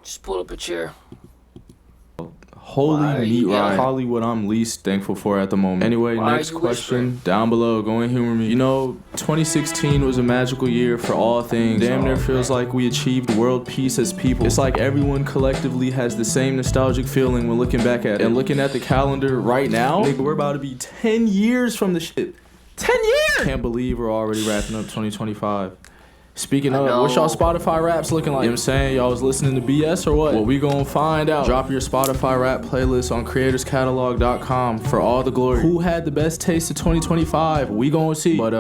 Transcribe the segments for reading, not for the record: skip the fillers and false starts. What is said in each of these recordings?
Just pull up a chair. Holy meat ride. Probably what I'm least thankful for at the moment. Anyway, next question down below. Go and humor me. You know, 2016 was a magical year for all things. Damn near feels like we achieved world peace as people. It's like everyone collectively has the same nostalgic feeling when looking back at it. And looking at the calendar right now, nigga, we're about to be 10 years from the shit. 10 years! Can't believe we're already wrapping up 2025. Speaking of, what's y'all Spotify raps looking like? You know what I'm saying? Y'all was listening to BS or what? Well, we gonna find out. Drop your Spotify rap playlist on creatorscatalog.com for all the glory. Who had the best taste of 2025? We gonna see. But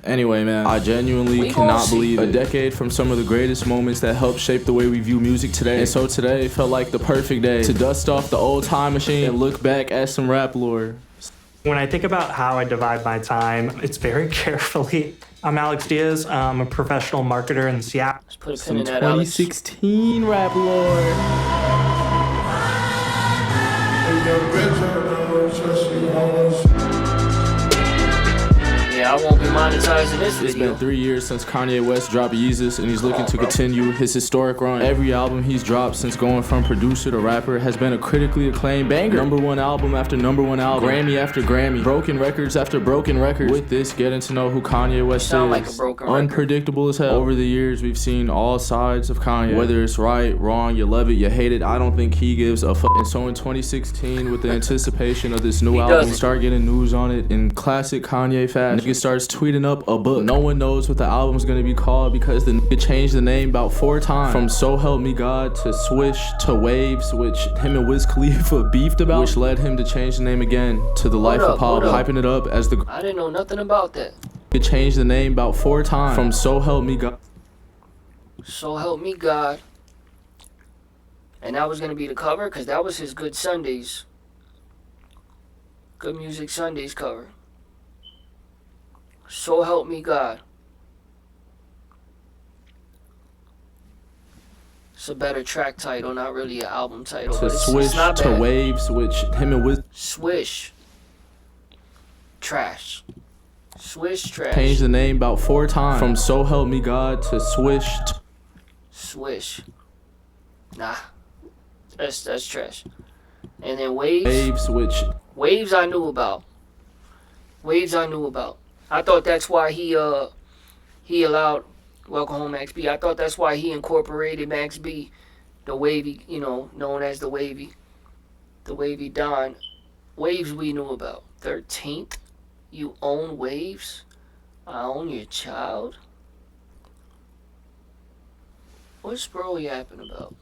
anyway, man, I genuinely cannot believe a decade from some of the greatest moments that helped shape the way we view music today. And so today felt like the perfect day to dust off the old time machine and look back at some rap lore. When I think about how I divide my time, it's very carefully. I'm Alex Diaz. I'm a professional marketer in Seattle. Let's put a pin in that, 2016 rap lore. Yeah, I won't be monetizing this video. It's been 3 years since Kanye West dropped EDDY'S, and he's looking to continue his historic run. Every album he's dropped since going from producer to rapper has been a critically acclaimed banger. #1 album after #1 album, Grammy after Grammy, broken records after broken records. With this, getting to know who Kanye West is, like a broken unpredictable as hell. Over the years, we've seen all sides of Kanye. Whether it's right, wrong, you love it, you hate it, I don't think he gives a fuck. And so in 2016, with the anticipation of this new album, start getting news on it in classic Kanye fashion. Nigga starts tweeting up a book. No one knows what the album's gonna be called because the nigga changed the name about 4 times. From So Help Me God to Swish to Waves, which him and Wiz Khalifa beefed about, which led him to change the name again to The Life of Pablo, hyping it up as the... I didn't know nothing about that. He changed the name about 4 times. From So Help Me God. So Help Me God. And that was gonna be the cover, because that was his Good Sundays. Good Music Sundays cover. So Help Me God. It's a better track title, not really an album title. To Swish to Waves, which him and Wiz... Swish. Trash. Swish trash. Changed the name about 4 times. From So Help Me God to Swish. Swish. Nah. That's trash. And then Waves. Waves, which... Waves I knew about. Waves I knew about. I thought that's why he allowed Welcome Home Max B. I thought that's why he incorporated Max B, the wavy, you know, known as the wavy Don. Waves we knew about. 13th, you own Waves. I own your child. What's bro yapping about?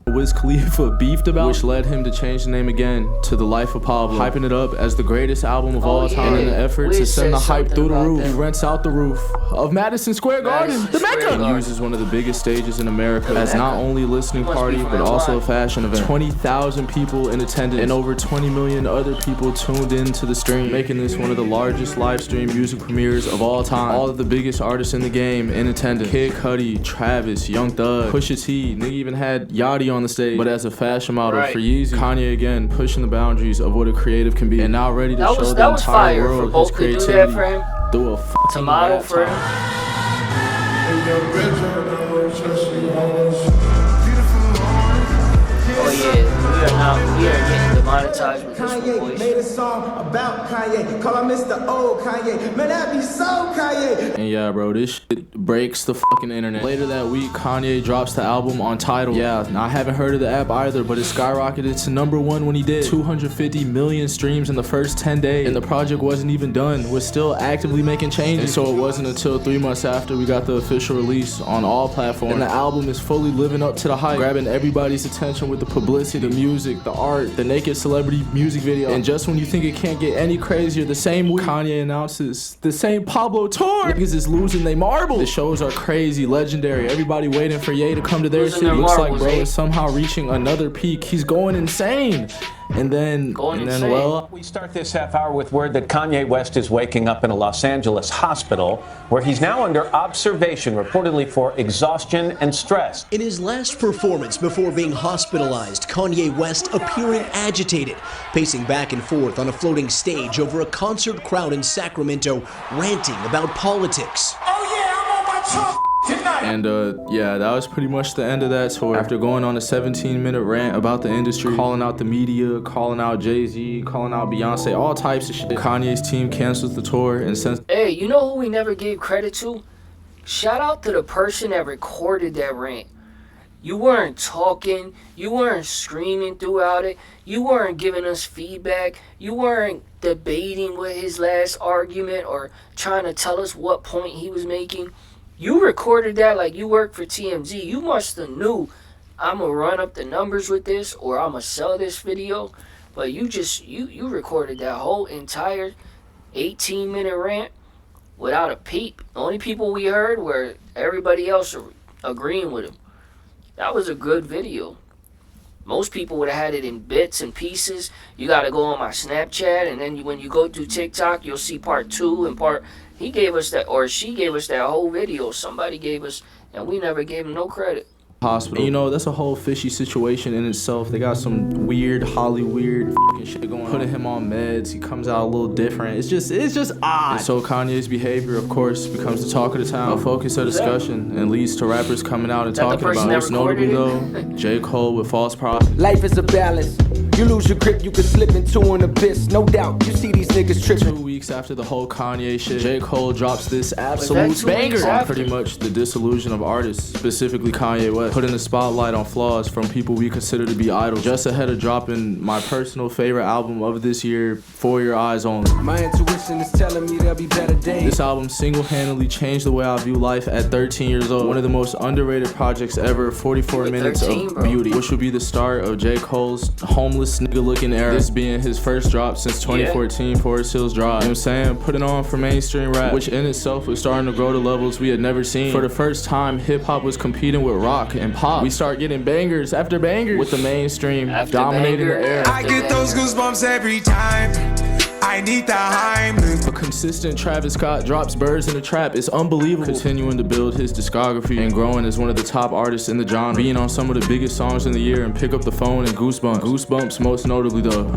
Wiz Khalifa beefed about, which led him to change the name again to The Life of Pablo, hyping it up as the greatest album of all time. And in the effort to send the hype through the roof, he rents out the roof of Madison Square Garden, the Mecca. He uses one of the biggest stages in America as not only a listening party, but also a fashion event. 20,000 people in attendance and over 20 million other people tuned in to the stream, making this one of the largest live stream music premieres of all time. All of the biggest artists in the game in attendance. Kid Cudi, Travis, Young Thug, Pusha T, nigga even had Yachty on the stage. But as a fashion model for Yeezy, Kanye again pushing the boundaries of what a creative can be, and now ready to show the entire world his creativity through a fucking model for him. Oh yeah, we are getting demonetized with this Kanye voice. made a song about Kanye. Call him Mr. Old Kanye. Man, that be so Kanye. And yeah, bro, this shit breaks the fucking internet. Later that week, Kanye drops the album on Tidal. Yeah, now I haven't heard of the app either, but it skyrocketed to #1 when he did. 250 million streams in the first 10 days, and the project wasn't even done. We're still actively making changes. And so it wasn't until 3 months after we got the official release on all platforms, and the album is fully living up to the hype, grabbing everybody's attention with the publicity, the music, the art, the naked celebrity music video. And just when you think it can't get any crazier, the same week Kanye announces the same Pablo tour. Niggas is losing they marbles. The shows are crazy, legendary. Everybody waiting for Ye to come to their city. Looks like bro is somehow reaching another peak. He's going insane. And then well, we start this half hour with word that Kanye West is waking up in a Los Angeles hospital where he's now under observation, reportedly for exhaustion and stress. In his last performance before being hospitalized, Kanye West appearing agitated, pacing back and forth on a floating stage over a concert crowd in Sacramento, ranting about politics. Oh yeah, I'm on my Trump tonight. And yeah, that was pretty much the end of that tour. After going on a 17-minute rant about the industry, calling out the media, calling out Jay-Z, calling out Beyonce, all types of shit, Kanye's team canceled the tour. And since hey, you know who we never gave credit to? Shout out to the person that recorded that rant. You weren't talking, you weren't screaming throughout it, you weren't giving us feedback, you weren't debating with his last argument or trying to tell us what point he was making. You recorded that like you worked for TMZ. You must have knew I'm gonna run up the numbers with this or I'm gonna sell this video. But you recorded that whole entire 18-minute rant without a peep. The only people we heard were everybody else agreeing with him. That was a good video. Most people would have had it in bits and pieces. You gotta go on my Snapchat, and then when you go to TikTok, you'll see part 2 and part. He gave us that, or she gave us that whole video. Somebody gave us, and we never gave him no credit. Hospital. You know, that's a whole fishy situation in itself. They got some weird Hollywood fucking shit going on. Putting him on meds, he comes out a little different. It's just odd. And so Kanye's behavior, of course, becomes the talk of the town, a focus of discussion, and leads to rappers coming out and talking about it. Most notably though, J. Cole with False Prophet. Life is a balance. You lose your grip, you can slip into an abyss. No doubt, you see these niggas tripping. 2 weeks after the whole Kanye shit, J. Cole drops this absolute banger on pretty much the disillusion of artists, specifically Kanye West, putting the spotlight on flaws from people we consider to be idols. Just ahead of dropping my personal favorite album of this year, For Your Eyes Only. My intuition is telling me there'll be better days. This album single-handedly changed the way I view life at 13 years old. One of the most underrated projects ever, 44 minutes of beauty, which will be the start of J. Cole's homeless nigga looking era. This being his first drop since 2014, Forest Hills Drive. You know what I'm saying? Putting on for mainstream rap, which in itself was starting to grow to levels we had never seen. For the first time, hip-hop was competing with rock and pop. We start getting bangers after bangers with the mainstream dominating the era. I get those goosebumps every time. I need the Heimlich. A consistent Travis Scott drops Birds in the Trap. It's unbelievable. Continuing to build his discography and growing as one of the top artists in the genre. Being on some of the biggest songs in the year and Pick Up the Phone and Goosebumps. Goosebumps most notably though.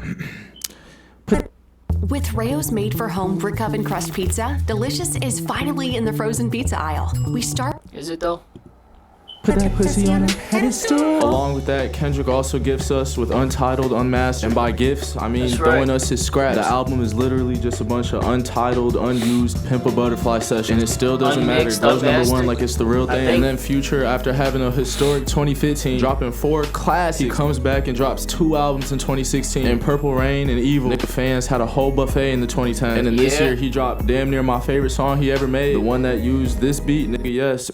With Rayo's made-for-home brick oven crust pizza, Delicious is finally in the frozen pizza aisle. We start... Is it though? Put that pussy on a pedestal. Along with that, Kendrick also gifts us with Untitled, Unmastered. And by gifts, I mean throwing us his scraps. The album is literally just a bunch of untitled, unused Pimp a Butterfly sessions. And it still doesn't matter. It goes #1 like it's the real thing. And then Future, after having a historic 2015, dropping 4 classics, he comes back and drops 2 albums in 2016. And Purple Rain and Evil. Nigga fans had a whole buffet in the 2010s. And then this year, he dropped damn near my favorite song he ever made. The one that used this beat, nigga, yes.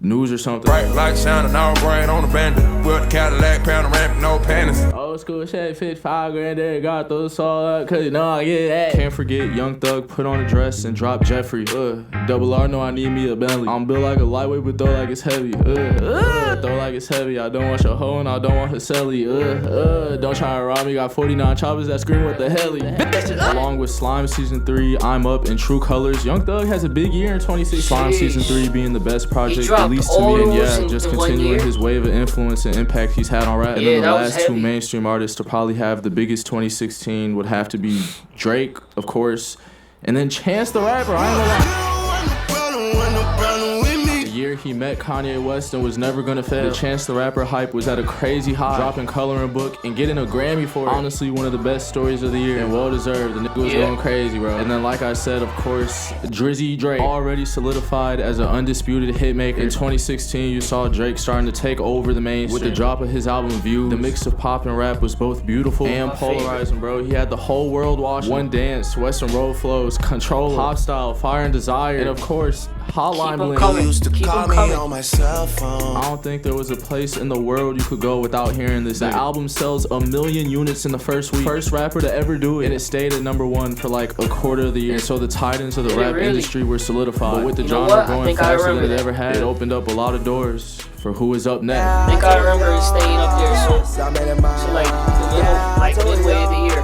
News or something. Bright light shining, all bright on the bandit. With the Cadillac, panoramic, no panties. Old school shit, 55 grand there, got those all up, cause you know I get that. Can't forget Young Thug put on a dress and drop Jeffrey. Double R know I need me a Bentley. I'm built like a lightweight, but throw like it's heavy. Throw like it's heavy. I don't want your hoe and I don't want her celly. Don't try to rob me. Got 49 choppers that scream what the hell. Along with Slime Season 3, I'm Up, and True Colors, Young Thug has a big year in 2016. Slime Season 3 being the best project, at least to me, and yeah, just continuing his wave of influence and impact he's had on rap. And then the last 2 mainstream artists to probably have the biggest 2016 would have to be Drake, of course, and then Chance the Rapper. I ain't gonna lie. The year he met Kanye West and was never gonna fail. The Chance the Rapper hype was at a crazy high, dropping Coloring Book and getting a Grammy for it. Honestly, one of the best stories of the year and well deserved. The nigga was going crazy, bro. And then, like I said, of course, Drizzy Drake, already solidified as an undisputed hitmaker. In 2016, you saw Drake starting to take over the mainstream with the drop of his album Views. The mix of pop and rap was both beautiful and polarizing, bro. He had the whole world watching. One Dance, Western Road Flows, Control, Pop Style, Fire and Desire, and of course, Hotline Bling. Call me on my cell phone. I don't think there was a place in the world you could go without hearing this. The album sells 1 million units in the first week. First rapper to ever do it. And it stayed at #1 for like a quarter of the year. And so the titans of the rap industry were solidified. But with the genre growing faster than it ever had, it opened up a lot of doors for who is up next. I think I remember it staying up there. So like the middle, midway of the year.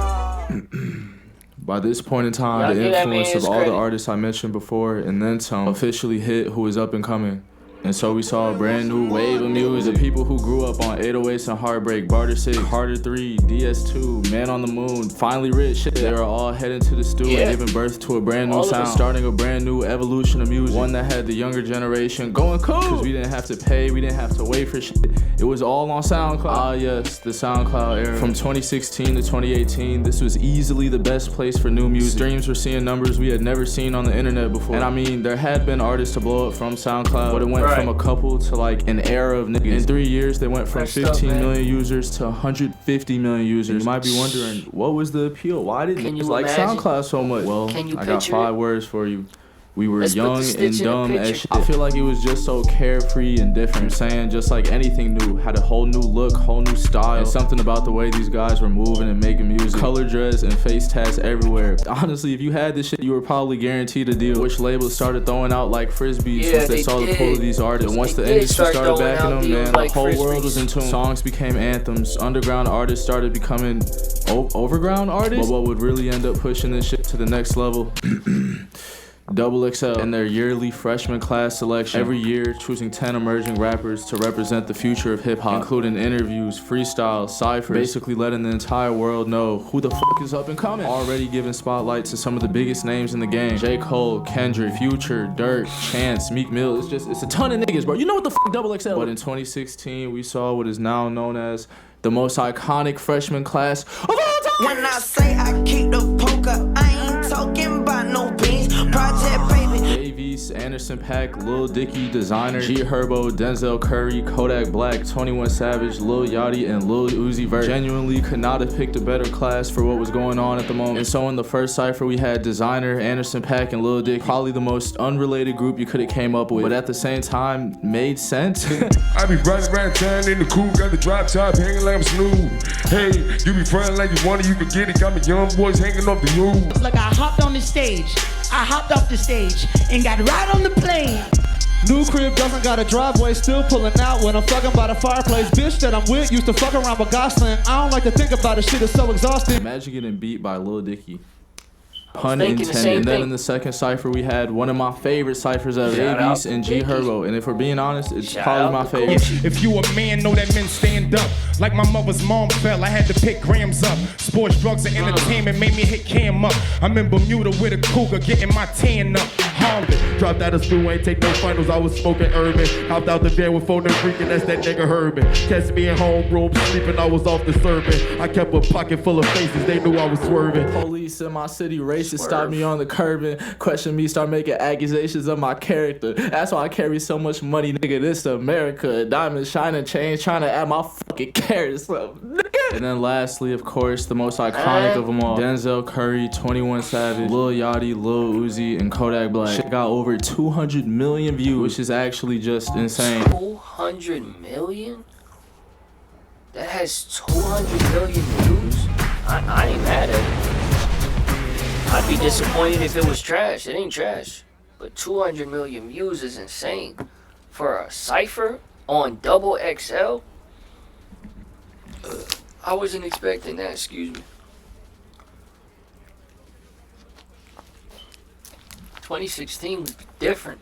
By this point in time, the influence of all the artists I mentioned before and then some officially hit who is up and coming. And so we saw a brand new wave of music. The people who grew up on 808s and Heartbreak, Barter 6, Harder 3, DS2, Man on the Moon, Finally Rich, shit. They were all heading to the studio and giving birth to a brand new sound. Starting a brand new evolution of music. One that had the younger generation going cool. Cause we didn't have to pay, we didn't have to wait for shit. It was all on SoundCloud. Ah yes, the SoundCloud era. From 2016 to 2018, this was easily the best place for new music. Streams were seeing numbers we had never seen on the internet before. And I mean, there had been artists to blow up from SoundCloud, but it went from a couple to like an era of niggas. In 3 years, they went from 15 million users to 150 million users. You might be wondering, what was the appeal? Why did niggas like SoundCloud so much? Well, I got 5 words for you. We were young and dumb as shit. I feel like it was just so carefree and different. I'm saying, just like anything new, had a whole new look, whole new style. And something about the way these guys were moving and making music. Color dress and face tats everywhere. Honestly, if you had this shit, you were probably guaranteed a deal. Which labels started throwing out like frisbees once they saw the pull of these artists. And once the industry started backing them, man, the whole world was in tune. Songs became anthems. Underground artists started becoming overground artists. But what would really end up pushing this shit to the next level? XXL and their yearly freshman class selection. Every year, choosing 10 emerging rappers to represent the future of hip-hop, including interviews, freestyles, ciphers, basically letting the entire world know who the fuck is up and coming. Already giving spotlight to some of the biggest names in the game. J. Cole, Kendrick, Future, Dirk, Chance, Meek Mill. It's a ton of niggas, bro. You know what the fuck XXL. But in 2016, we saw what is now known as the most iconic freshman class of all time. When I say I keep the poker, I ain't talking about no beans. Project baby. Davies, Anderson .Paak, Lil Dicky, Designer, G Herbo, Denzel Curry, Kodak Black, 21 Savage, Lil Yachty, and Lil Uzi Vert. Genuinely could not have picked a better class for what was going on at the moment. And so in the first cypher we had Designer, Anderson .Paak, and Lil Dicky. Probably the most unrelated group you could have came up with, but at the same time made sense. I be riding around town in the coupe, got the drop top hanging like I'm Snoop. Hey, you be frontin' like you want it, you can get it. Got me young boys hanging off the roof. Like I hopped on the stage. I hopped off the stage and got right on the plane. New crib doesn't got a driveway, still pulling out when I'm fucking by the fireplace. Bitch that I'm with used to fuck around with Gosling. I don't like to think about it, shit is so exhausting. Imagine getting beat by Lil Dicky. Pun intended. And then in the second cipher we had one of my favorite ciphers ever, Davies and G Herbo. And if we're being honest, it's probably my favorite. If you a man, know that men stand up. Like my mother's mom fell, I had to pick grams up. Sports, drugs, and entertainment made me hit Cam up. I'm in Bermuda with a cougar, getting my tan up. Harvard, dropped out of school, ain't take no finals, I was smoking urban. Hopped out the van with phone and freaking, that's that nigga Herman. Catch me in homeroom, sleeping, I was off the serving. I kept a pocket full of faces, they knew I was swerving. Police in my city, racist, stopped me on the curb and questioned me, start making accusations of my character. That's why I carry so much money, nigga, this America. Diamonds, shining chains, trying to add my fucking carrots up, nigga. And then lastly, of course, the most iconic of them all, Denzel Curry, 21 Savage, Lil Yachty, Lil Uzi, and Kodak Black. Shit got over 200 million views, which is actually just insane. 200 million? That has 200 million views? I ain't mad at it. I'd be disappointed if it was trash. It ain't trash. But 200 million views is insane. For a cypher on XXL? I wasn't expecting that, excuse me. 2016 was different.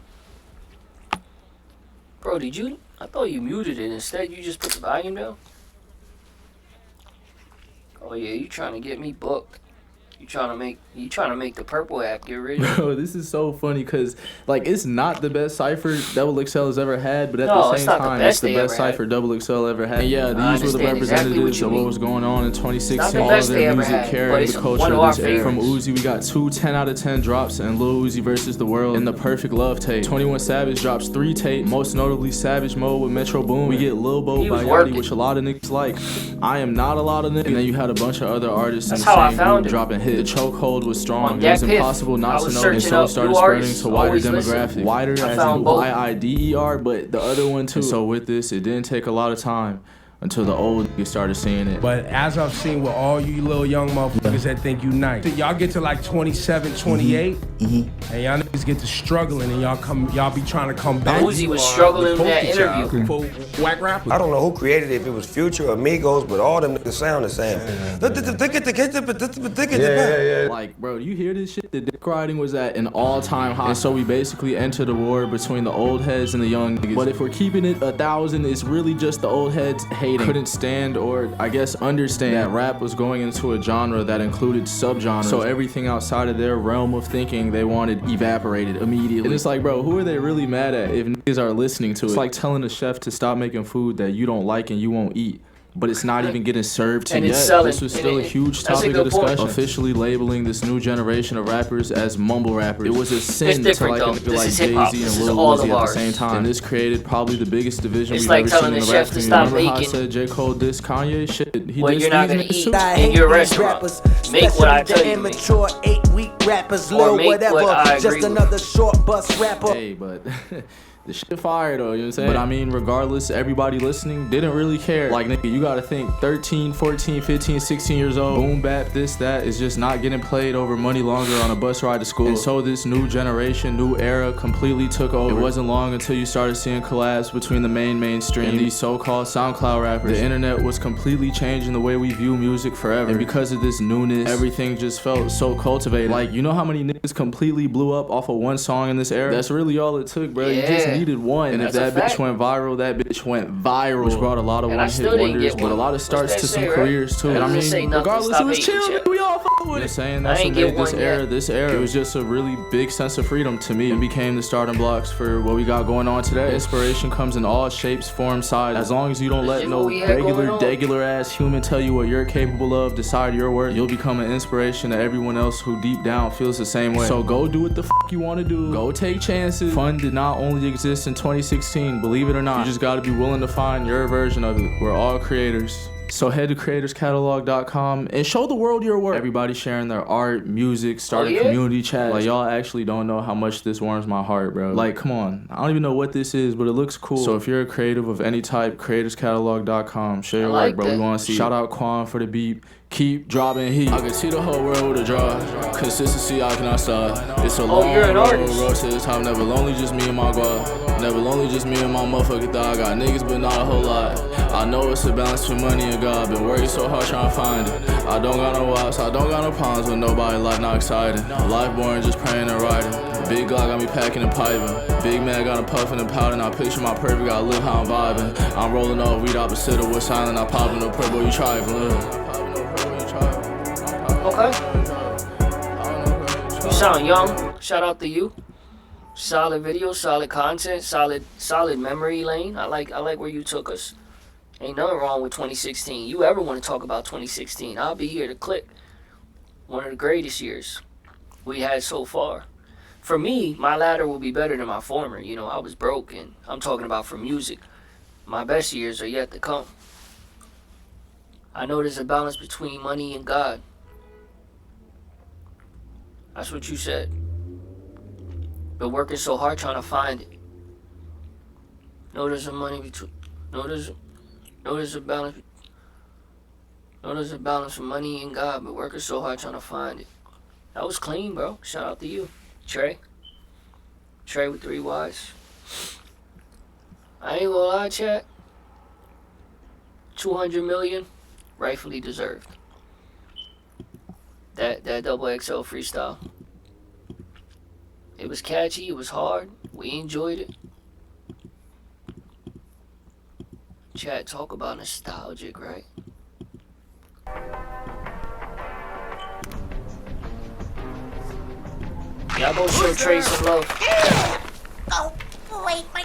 Bro, I thought you muted it. Instead, you just put the volume down? Oh yeah, you trying to get me booked. You trying to make the purple app get rid of. Bro, this is so funny because like it's not the best cipher XXL has ever had, but at the same time it's the best cipher XXL ever had. And yeah, these were the representatives of what was going on in 2016. All of their music carried the culture of this era. From Uzi, we got 2 10 out of 10 drops, and Lil Uzi versus the World in the Perfect Love tape. 21 Savage drops 3 tapes, most notably Savage Mode with Metro Boomin. We get Lil Boat by Yachty, which a lot of niggas like. I Am Not a lot of niggas. And then you had a bunch of other artists in the same group dropping hits. The chokehold was strong. It was impossible not to know, and so it started spreading to wider demographic. Wider as in YIDER, but the other one too. And so with this, it didn't take a lot of time. until the old niggas started seeing it. But as I've seen with all you little young motherfuckers that think you nice, y'all get to like 27, 28, and y'all niggas get to struggling, and y'all be trying to come back. Uzi was struggling in that interview. For whack rappers. I don't know who created it, if it was Future or Migos, but all them niggas sound the same. Like, bro, you hear this shit? The dick riding was at an all-time high. And so we basically entered a war between the old heads and the young niggas. But if we're keeping it 1,000, it's really just the old heads hating. Couldn't stand, or I guess understand, that rap was going into a genre that included subgenres. So everything outside of their realm of thinking they wanted evaporated immediately. And it's like, bro, who are they really mad at if niggas are listening to it? It's like telling a chef to stop making food that you don't like and you won't eat, but it's not even getting served to yet. This was still a huge topic of discussion. Officially labeling this new generation of rappers as mumble rappers. It was a sin to like a nigga like Jay-Z and Lil Uzi at the same time. And this created probably the biggest division we've ever seen in the rap community. Remember how I said J. Cole dissed Kanye? Shit, he dissed you're not gonna eat in your restaurant. Make what I tell you. Immature 8-week rappers, or make whatever. Just another short bus rapper. Hey, but the shit fire though, you know what I'm saying? But I mean, regardless, everybody listening didn't really care. Like, nigga, you gotta think 13, 14, 15, 16 years old, boom bap, this, that is just not getting played over money longer on a bus ride to school. And so this new generation, new era completely took over. It wasn't long until you started seeing collabs between the mainstream and these so-called SoundCloud rappers. The internet was completely changing the way we view music forever. And because of this newness, everything just felt so cultivated. Like, you know how many niggas completely blew up off of one song in this era? That's really all it took, bro. You just needed one, and if that bitch went viral, that bitch went viral, which brought a lot of one-hit wonders, but a lot of starts to some careers too. And I mean, regardless, it was chill. We all fuck with it. Saying that's what made this era. It was just a really big sense of freedom to me, and became the starting blocks for what we got going on today. Inspiration comes in all shapes, forms, sizes. As long as you don't let no regular ass human tell you what you're capable of, decide your worth, you'll become an inspiration to everyone else who deep down feels the same way. So go do what the fuck you want to do. Go take chances. Fun did not only exist in 2016, believe it or not. You just gotta be willing to find your version of it. We're all creators. So head to creatorscatalog.com and show the world your work. Everybody sharing their art, music, starting community chats. Like, y'all actually don't know how much this warms my heart, bro. Like, come on. I don't even know what this is, but it looks cool. So if you're a creative of any type, creatorscatalog.com. Share your work, bro. We wanna see. Shout out Quan for the beat. Keep dropping heat. I can see the whole world with a draw. Consistency, I cannot stop. It's a long road to the top. Never lonely, just me and my guap. Never lonely, just me and my motherfucking thought. Got niggas, but not a whole lot. I know it's a balance between money and God. Been working so hard trying to find it. I don't got no wops, I don't got no problems with nobody. Life not exciting. Life boring, just praying and writing. Big Glock got me packing and piping. Big man got him puffing and pouting. I picture my perfect, gotta live how I'm vibing. I'm rolling off weed opposite of what's silent. I popping no purple, you trifling. Okay. You sound young. Shout out to you. Solid video, solid content, solid memory lane. I like where you took us. Ain't nothing wrong with 2016. You ever want to talk about 2016? I'll be here to click. One of the greatest years we had so far. For me, my latter will be better than my former. You know, I was broke, and I'm talking about for music. My best years are yet to come. I know there's a balance between money and God. That's what you said. Been working so hard trying to find it. Know there's a money between. Know there's a balance. Know there's a balance for money and God, but working so hard trying to find it. That was clean, bro. Shout out to you, Trey. Trey with 3 Y's. I ain't gonna lie, chat. 200 million, rightfully deserved. That double XL freestyle. It was catchy, it was hard, we enjoyed it. Chat, talk about nostalgic, right? Y'all go show Trey some love. Oh, wait, my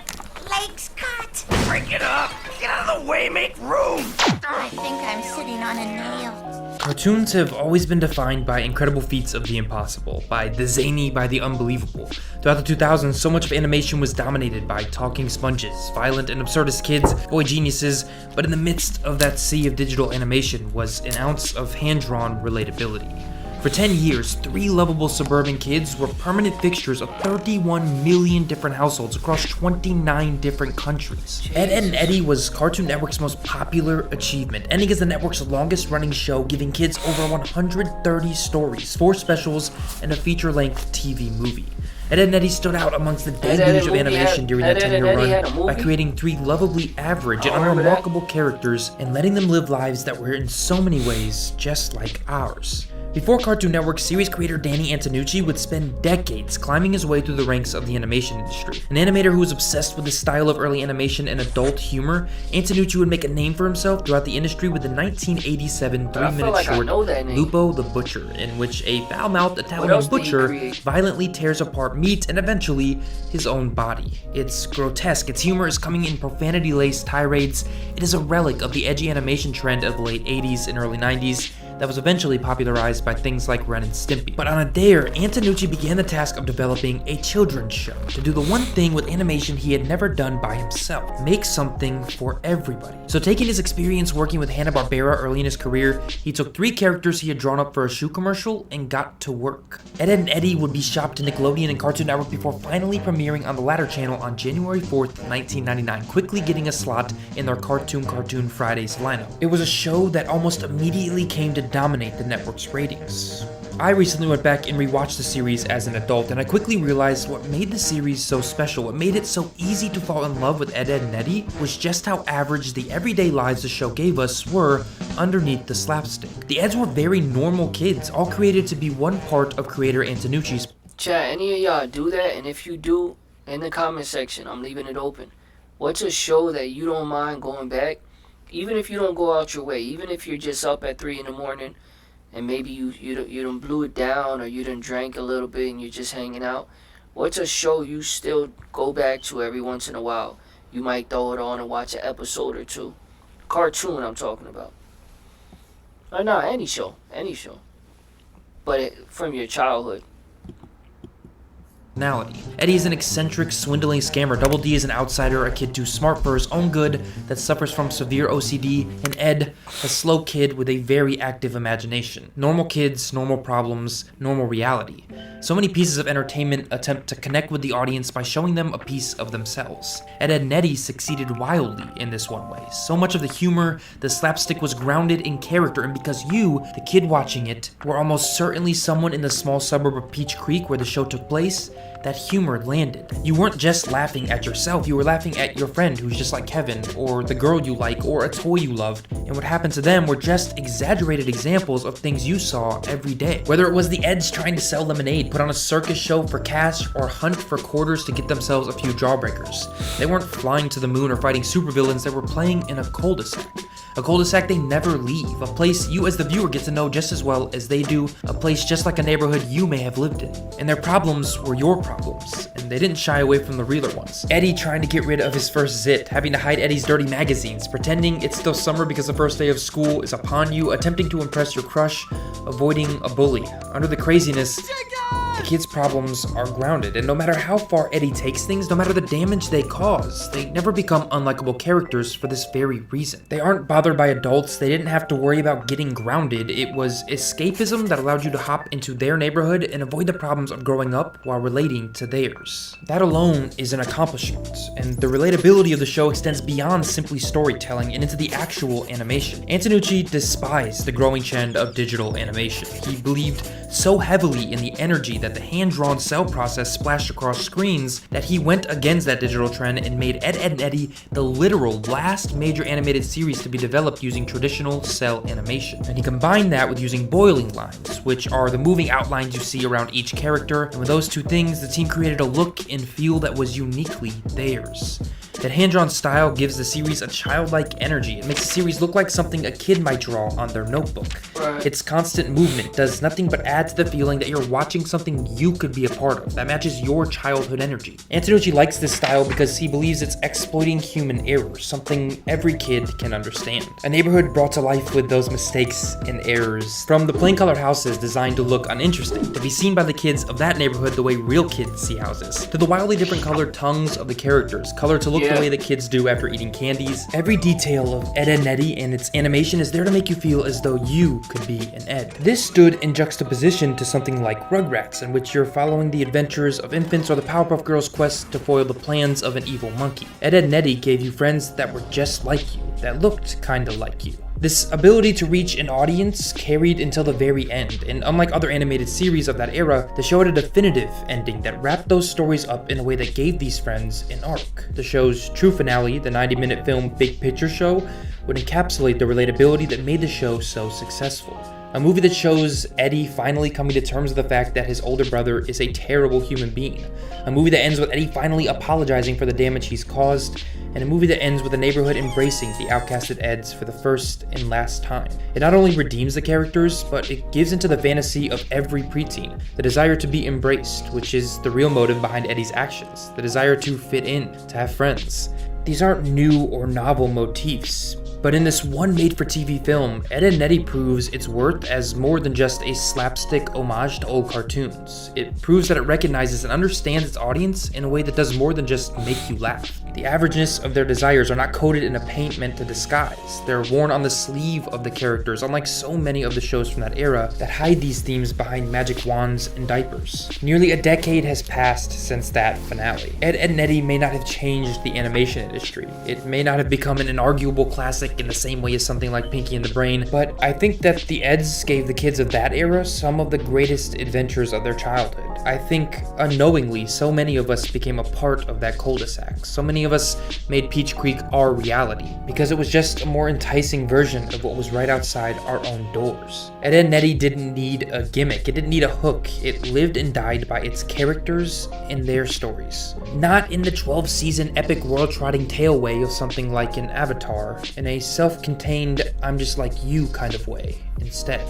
leg's cut. Break it up, get out of the way, make room. I think I'm sitting on a nail. Cartoons have always been defined by incredible feats of the impossible, by the zany, by the unbelievable. Throughout the 2000s, so much of animation was dominated by talking sponges, violent and absurdist kids, boy geniuses, but in the midst of that sea of digital animation was an ounce of hand-drawn relatability. For 10 years, 3 lovable suburban kids were permanent fixtures of 31 million different households across 29 different countries. Ed, Edd n Eddy was Cartoon Network's most popular achievement, ending as the network's longest running show, giving kids over 130 stories, 4 specials, and a feature-length TV movie. Ed, Edd n Eddy stood out amongst the deluge of animation during that 10-year run by creating 3 lovably average and unremarkable characters and letting them live lives that were in so many ways just like ours. Before Cartoon Network, series creator Danny Antonucci would spend decades climbing his way through the ranks of the animation industry. An animator who was obsessed with the style of early animation and adult humor, Antonucci would make a name for himself throughout the industry with the 1987 3-minute short Lupo the Butcher, in which a foul-mouthed Italian butcher violently tears apart meat and eventually his own body. It's grotesque, its humor is coming in profanity-laced tirades, it is a relic of the edgy animation trend of the late 80s and early 90s, that was eventually popularized by things like Ren and Stimpy. But on a dare, Antonucci began the task of developing a children's show to do the one thing with animation he had never done by himself: make something for everybody. So taking his experience working with Hanna-Barbera early in his career, he took 3 characters he had drawn up for a shoe commercial and got to work. Ed, Edd n Eddy would be shopped to Nickelodeon and Cartoon Network before finally premiering on the latter channel on January 4th, 1999, quickly getting a slot in their Cartoon Fridays lineup. It was a show that almost immediately came to dominate the network's ratings. I recently went back and rewatched the series as an adult, and I quickly realized what made the series so special, what made it so easy to fall in love with Ed, Edd n Eddy, was just how average the everyday lives the show gave us were underneath the slapstick. The Eds were very normal kids, all created to be one part of creator Antonucci's. Chat, any of y'all do that? And if you do, in the comment section, I'm leaving it open. What's a show that you don't mind going back? Even if you don't go out your way, even if you're just up at 3 in the morning and maybe you done blew it down or you done drank a little bit and you're just hanging out, what's a show you still go back to every once in a while? You might throw it on and watch an episode or 2. Cartoon I'm talking about. Or not, any show. But from your childhood. Eddie is an eccentric, swindling scammer. Double D is an outsider, a kid too smart for his own good that suffers from severe OCD, and Ed, a slow kid with a very active imagination. Normal kids, normal problems, normal reality. So many pieces of entertainment attempt to connect with the audience by showing them a piece of themselves. Ed, Edd n Eddy succeeded wildly in this one way. So much of the humor, the slapstick was grounded in character, and because you, the kid watching it, were almost certainly someone in the small suburb of Peach Creek where the show took place, that humor landed. You weren't just laughing at yourself, you were laughing at your friend who's just like Kevin, or the girl you like, or a toy you loved, and what happened to them were just exaggerated examples of things you saw every day. Whether it was the Eds trying to sell lemonade, put on a circus show for cash, or hunt for quarters to get themselves a few jawbreakers. They weren't flying to the moon or fighting supervillains, they were playing in a cul-de-sac. A cul-de-sac they never leave, a place you as the viewer get to know just as well as they do, a place just like a neighborhood you may have lived in. And their problems were your problems, and they didn't shy away from the realer ones. Eddie trying to get rid of his first zit, having to hide Eddie's dirty magazines, pretending it's still summer because the first day of school is upon you, attempting to impress your crush, avoiding a bully. Under the craziness, the kids' problems are grounded, and no matter how far Eddie takes things, no matter the damage they cause, they never become unlikable characters for this very reason. They aren't bothered by adults, they didn't have to worry about getting grounded. It was escapism that allowed you to hop into their neighborhood and avoid the problems of growing up while relating to theirs. That alone is an accomplishment, and the relatability of the show extends beyond simply storytelling and into the actual animation. Antonucci despised the growing trend of digital animation. He believed so heavily in the energy that the hand-drawn cell process splashed across screens that he went against that digital trend and made Ed, Edd n Eddy the literal last major animated series to be developed using traditional cell animation. And he combined that with using boiling lines, which are the moving outlines you see around each character, and with those two things, the team created a look and feel that was uniquely theirs. That hand-drawn style gives the series a childlike energy. It makes the series look like something a kid might draw on their notebook. Its constant movement does nothing but add to the feeling that you're watching something you could be a part of, that matches your childhood energy. Antonucci likes this style because he believes it's exploiting human errors, something every kid can understand. A neighborhood brought to life with those mistakes and errors. From the plain colored houses designed to look uninteresting, to be seen by the kids of that neighborhood the way real kids see houses, to the wildly different colored tongues of the characters, colored to look look the way that kids do after eating candies. Every detail of Ed, Edd n Eddy and its animation is there to make you feel as though you could be an Ed. This stood in juxtaposition to something like Rugrats, in which you're following the adventures of infants or the Powerpuff Girls' quest to foil the plans of an evil monkey. Ed, Edd n Eddy gave you friends that were just like you, that looked kinda like you. This ability to reach an audience carried until the very end, and unlike other animated series of that era, the show had a definitive ending that wrapped those stories up in a way that gave these friends an arc. The show's true finale, the 90-minute film Big Picture Show, would encapsulate the relatability that made the show so successful. A movie that shows Eddie finally coming to terms with the fact that his older brother is a terrible human being. A movie that ends with Eddie finally apologizing for the damage he's caused, and a movie that ends with the neighborhood embracing the outcasted Eds for the first and last time. It not only redeems the characters, but it gives into the fantasy of every preteen, the desire to be embraced, which is the real motive behind Eddie's actions, the desire to fit in, to have friends. These aren't new or novel motifs, but in this one made-for-TV film, Ed, Edd n Eddy proves its worth as more than just a slapstick homage to old cartoons. It proves that it recognizes and understands its audience in a way that does more than just make you laugh. The averageness of their desires are not coded in a paint meant to disguise. They're worn on the sleeve of the characters, unlike so many of the shows from that era that hide these themes behind magic wands and diapers. Nearly a decade has passed since that finale. Ed, Edd n Eddy may not have changed the animation industry. It may not have become an inarguable classic in the same way as something like Pinky and the Brain, but I think that the Eds gave the kids of that era some of the greatest adventures of their childhood. I think unknowingly so many of us became a part of that cul-de-sac. So many of us made Peach Creek our reality because it was just a more enticing version of what was right outside our own doors. Ed, Edd n Eddy didn't need a gimmick, it didn't need a hook. It lived and died by its characters and their stories. Not in the 12-season epic world-trotting tale way of something like an Avatar, in a self-contained, I'm just like you kind of way instead.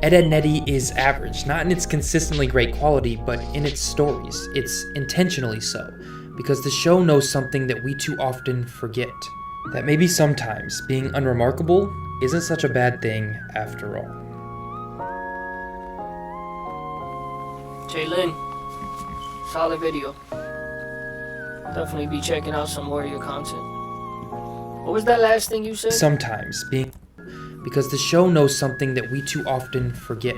Ed, Edd n Eddy is average, not in its consistently great quality, but in its stories. It's intentionally so, because the show knows something that we too often forget. That maybe sometimes being unremarkable isn't such a bad thing after all. Jaylin, solid video. Definitely be checking out some more of your content. What was that last thing you said? Sometimes being, because the show knows something that we too often forget.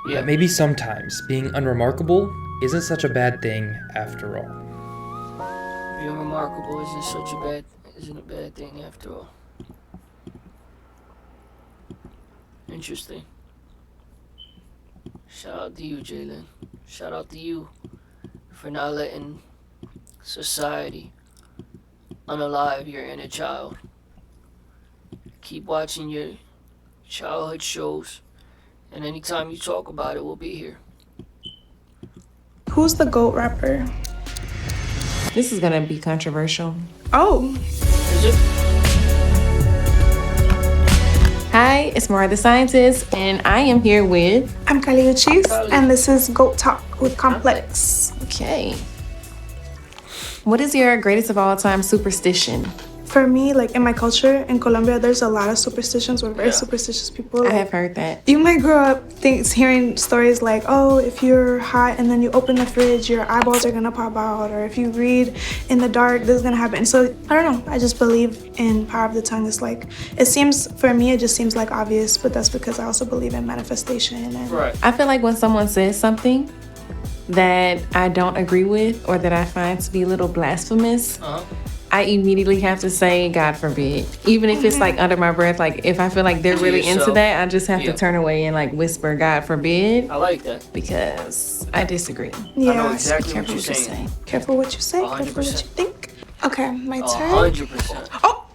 Yeah. That maybe sometimes being unremarkable isn't such a bad thing after all. Being remarkable isn't a bad thing after all. Interesting. Shout out to you, Jaylin. Shout out to you for not letting society unalive your inner child. Keep watching your childhood shows, and anytime you talk about it, we'll be here. Who's the GOAT rapper? This is gonna be controversial. Oh. Is it? Hi, it's MARIAH the Scientist, and I am here with... I'm UCHIS, and this is GOAT Talk with Complex. Okay. What is your greatest of all time superstition? For me, like in my culture, in Colombia, there's a lot of superstitions. We're very superstitious people. I have heard that. You might grow up hearing stories like, oh, if you're hot and then you open the fridge, your eyeballs are gonna pop out. Or if you read in the dark, this is gonna happen. So, I don't know. I just believe in power of the tongue. It's like, for me, it just seems like obvious, but that's because I also believe in manifestation. And right. I feel like when someone says something that I don't agree with or that I find to be a little blasphemous, I immediately have to say, God forbid. Even if it's like under my breath, like if I feel like they're really into that, I just have to turn away and like whisper, God forbid. I like that. Because I disagree. Yeah, I know exactly careful what you're saying. Careful what you say, 100%. Careful what you think. Okay, my turn. 100%. Oh!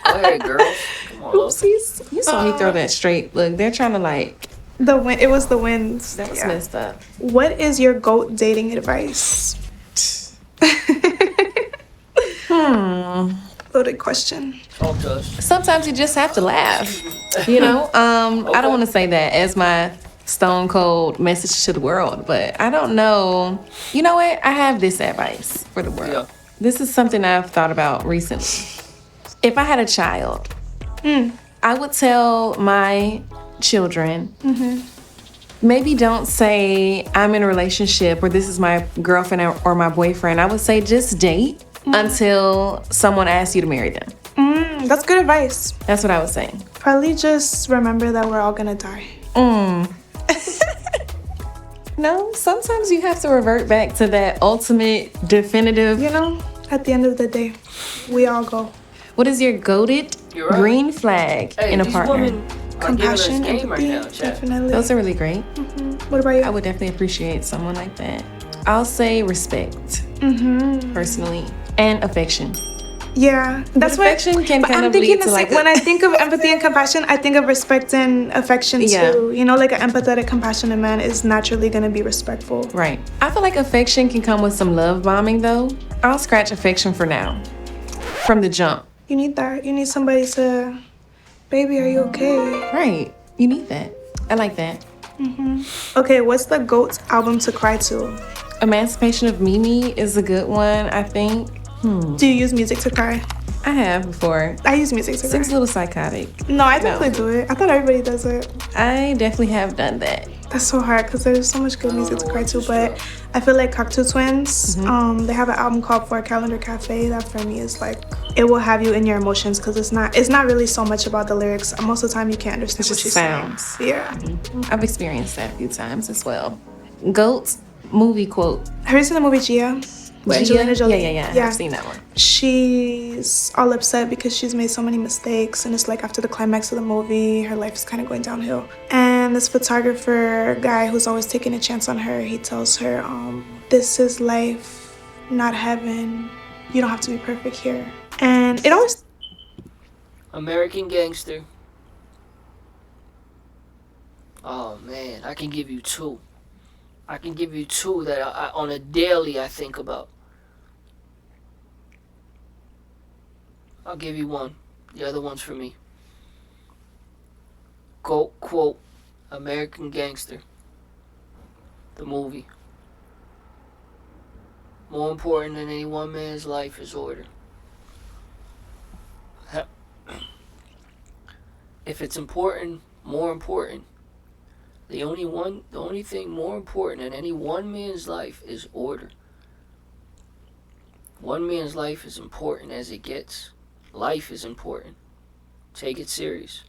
Go ahead, girls. Come on, oopsies. You saw me throw that straight. Look, they're trying to like... The wind. It was the wind. That was messed up. What is your GOAT dating advice? Loaded question. Talk to us. Sometimes you just have to laugh. You know? I don't want to say that as my stone cold message to the world, but I don't know. You know what? I have this advice for the world. Yeah. This is something I've thought about recently. If I had a child, I would tell my children, maybe don't say I'm in a relationship or this is my girlfriend or my boyfriend. I would say just date until someone asks you to marry them. That's good advice. That's what I was saying. Probably just remember that we're all gonna die. No, sometimes you have to revert back to that ultimate definitive. You know, at the end of the day, we all go. What is your goated green flag in a partner? Compassion, empathy, definitely. Those are really great. What about you? I would definitely appreciate someone like that. I'll say respect, personally, and affection. Yeah, that's what affection can kind I'm of thinking lead to like when I think of empathy and compassion, I think of respect and affection too. You know, like an empathetic, compassionate man is naturally gonna be respectful. Right. I feel like affection can come with some love bombing though. I'll scratch affection for now. From the jump. You need that. You need somebody to, baby, are you okay? Right. You need that. I like that. Okay, what's the GOAT album to cry to? Emancipation of Mimi is a good one, I think. Do you use music to cry? I have before. I use music to cry. Seems a little psychotic. No, I definitely do it. I thought everybody does it. I definitely have done that. That's so hard because there's so much good music to cry to, but I feel like Cocteau Twins, they have an album called For a Calendar Cafe that for me is like, it will have you in your emotions because it's not really so much about the lyrics. Most of the time you can't understand what she's sounds. saying. Yeah. I've experienced that a few times as well. GOAT movie quote. Have you seen the movie Gia? With Angelina Jolie? Yeah. I've seen that one. She's all upset because she's made so many mistakes, and it's like after the climax of the movie, her life is kind of going downhill. And this photographer guy who's always taking a chance on her, he tells her, this is life, not heaven. You don't have to be perfect here. And it always... American Gangster. Oh man, I can give you two. I can give you two that I on a daily I think about. I'll give you one. The other one's for me. GOAT quote, American Gangster. The movie. More important than any one man's life is order. If it's important, more important. The only thing more important in any one man's life is order. One man's life is important as it gets. Life is important. Take it serious.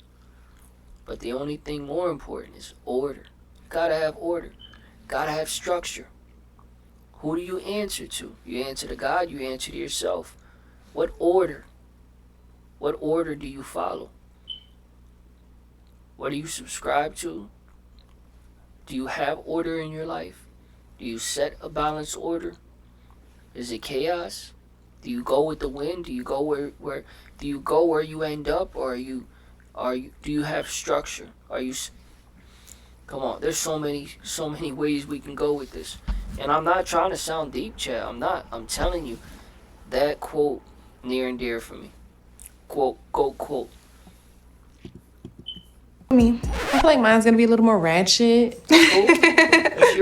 But the only thing more important is order. Gotta have order. Gotta have structure. Who do you answer to? You answer to God, you answer to yourself. What order? What order do you follow? What do you subscribe to? Do you have order in your life? Do you set a balanced order? Is it chaos? Do you go with the wind? Do you go where do you go where you end up, or do you have structure? Come on, there's so many ways we can go with this. And I'm not trying to sound deep, Chad. I'm not. I'm telling you, that quote near and dear for me. Quote. Me. I feel like mine's gonna be a little more ratchet.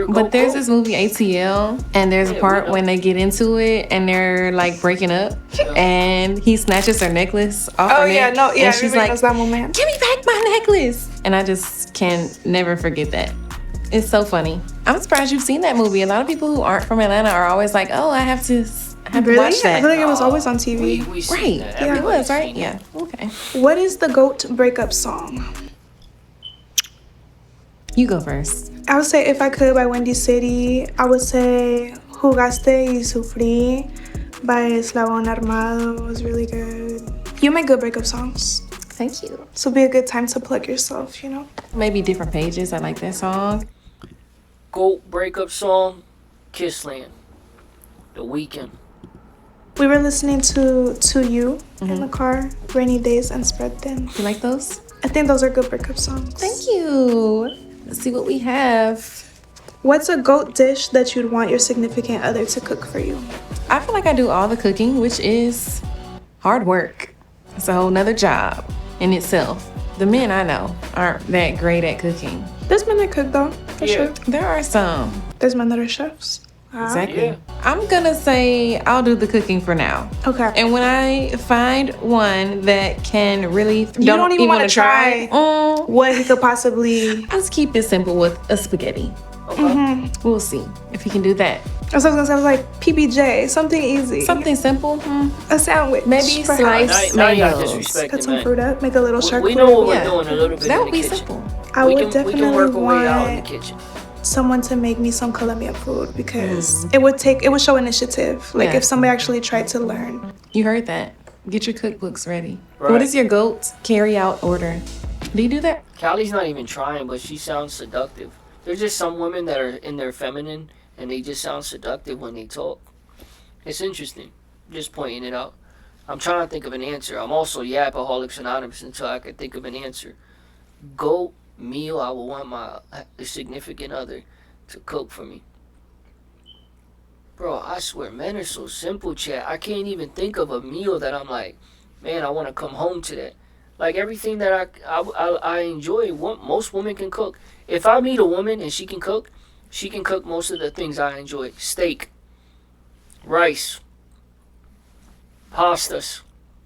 But there's this movie ATL, and there's a part when they get into it and they're like breaking up, and he snatches her necklace off her neck. And she's like, that moment. "Give me back my necklace!" And I just can never forget that. It's so funny. I'm surprised you've seen that movie. A lot of people who aren't from Atlanta are always like, "Oh, I have to watch that." I feel like it was always on TV. Right? Yeah, it was, right? Yeah. Okay. What is the GOAT breakup song? You go first. I would say If I Could by Wendy City. I would say Jugaste y Sufrí by Eslabón Armado was really good. You make good breakup songs. Thank you. This will be a good time to plug yourself, you know? Maybe Different Pages. I like that song. GOAT breakup song, Kissland. The Weeknd. We were listening to You in the car, Rainy Days and Spread Thin. You like those? I think those are good breakup songs. Thank you. Let's see what we have. What's a GOAT dish that you'd want your significant other to cook for you? I feel like I do all the cooking, which is hard work. It's a whole nother job in itself. The men I know aren't that great at cooking. There's men that cook though, for sure. There are some. There's men that are chefs. Exactly. Yeah. I'm gonna say I'll do the cooking for now. Okay. And when I find one that can really you don't even want to try what he could possibly... Let's keep it simple with a spaghetti. Okay. We'll see if he can do that. I was gonna say, I was like PBJ, something easy. Something simple. A sandwich. Maybe perhaps. slice Now y'all mangoes. disrespecting, Cut some man. fruit up, make a little charcuterie. We know what we're Yeah. doing a little bit That in would the be kitchen. simple. I we would can definitely work our way out in the want kitchen. someone to make me some Colombian food because it would show initiative. Like Yeah. if somebody actually tried to learn. You heard that. Get your cookbooks ready. Right. What is your GOAT carry-out order? Do you do that? Callie's not even trying, but she sounds seductive. There's just some women that are in their feminine and they just sound seductive when they talk. It's interesting. Just pointing it out. I'm trying to think of an answer. I'm also Yapaholics Anonymous until I can think of an answer. Goat meal I would want my significant other to cook for me. Bro, I swear, men are so simple, chat. I can't even think of a meal that I'm like, man, I want to come home to that. Like everything that I enjoy, most women can cook. If I meet a woman and she can cook most of the things I enjoy. Steak, rice, pastas,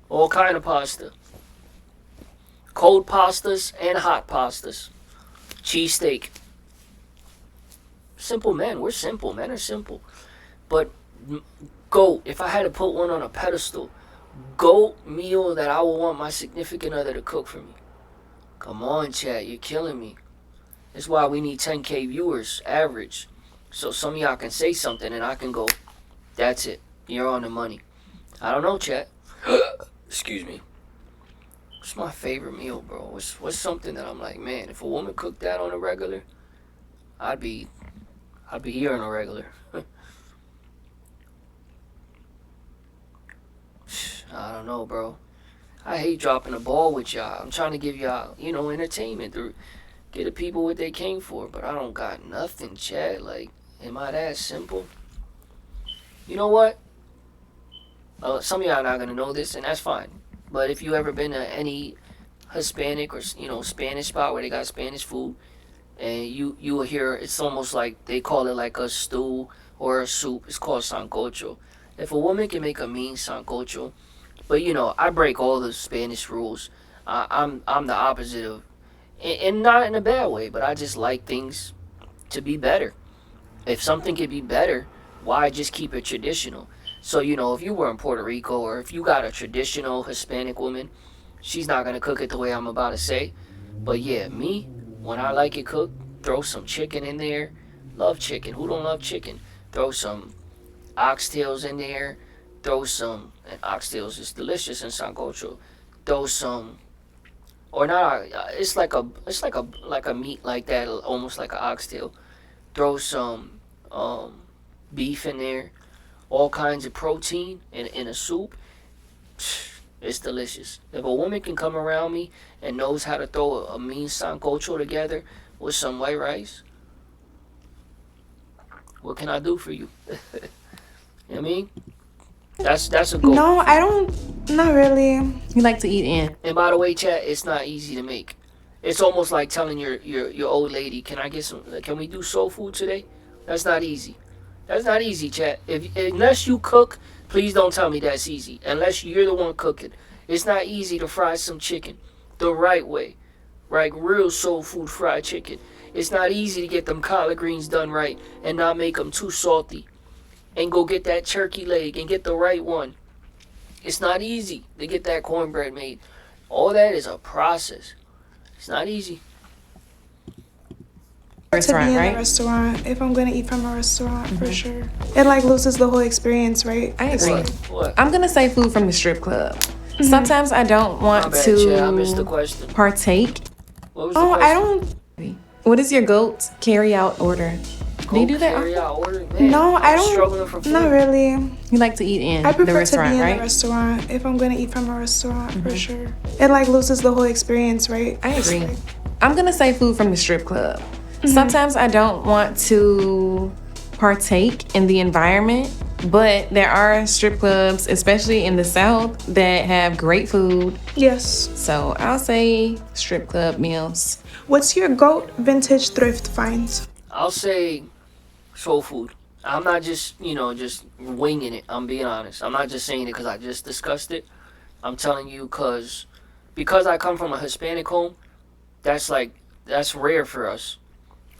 all kind of pasta. Cold pastas and hot pastas. Cheesesteak. Simple men. We're simple. Men are simple. But goat, if I had to put one on a pedestal, goat meal that I would want my significant other to cook for me. Come on, chat, you're killing me. That's why we need 10K viewers, average. So some of y'all can say something and I can go, that's it. You're on the money. I don't know, chat. Excuse me. What's my favorite meal, bro? What's something that I'm like, man, if a woman cooked that on a regular, I'd be here on a regular. I don't know, bro. I hate dropping the ball with y'all. I'm trying to give y'all, entertainment. Get the people what they came for. But I don't got nothing, Chad. Like, am I that simple? You know what? Some of y'all not going to know this, and that's fine. But if you ever been to any Hispanic or, Spanish spot where they got Spanish food, and you will hear, it's almost like they call it like a stew or a soup. It's called sancocho. If a woman can make a mean sancocho, but I break all the Spanish rules. I'm the opposite of, and not in a bad way, but I just like things to be better. If something could be better, why just keep it traditional? So if you were in Puerto Rico or if you got a traditional Hispanic woman, she's not gonna cook it the way I'm about to say. But yeah, me, when I like it cooked, throw some chicken in there. Love chicken. Who don't love chicken? Throw some oxtails in there. Throw some, and oxtails is delicious in sancocho. Throw some, or not. It's like a meat like that, almost like an oxtail. Throw some beef in there, all kinds of protein in a soup. It's delicious. If a woman can come around me and knows how to throw a mean sancocho together with some white rice, what can I do for you? You know what I mean? That's a goal. No, I don't. Not really. You like to eat in. And by the way, chat, it's not easy to make. It's almost like telling your old lady, can we do soul food today? That's not easy. That's not easy, chat. Unless you cook, please don't tell me that's easy. Unless you're the one cooking. It's not easy to fry some chicken the right way. Like real soul food fried chicken. It's not easy to get them collard greens done right and not make them too salty. And go get that turkey leg and get the right one. It's not easy to get that cornbread made. All that is a process. It's not easy. To be in a restaurant, if I'm gonna eat from a restaurant, for sure. It loses the whole experience, right? I agree. What? I'm gonna say food from the strip club. Sometimes I don't want to I missed the question. partake. What was the question? I don't. What is your GOAT carry-out order? Do you do that? Carry out order? Man, No, I don't. Struggling for food. Not really. You like to eat in I the prefer to restaurant, be in right? a restaurant if I'm gonna eat from a restaurant, for sure. It loses the whole experience, right? I agree. I'm gonna say food from the strip club. Sometimes I don't want to partake in the environment, but there are strip clubs, especially in the South, that have great food. Yes. So I'll say strip club meals. What's your GOAT vintage thrift finds? I'll say soul food. I'm not just, just winging it. I'm being honest. I'm not just saying it because I just discussed it. I'm telling you because I come from a Hispanic home, that's rare for us.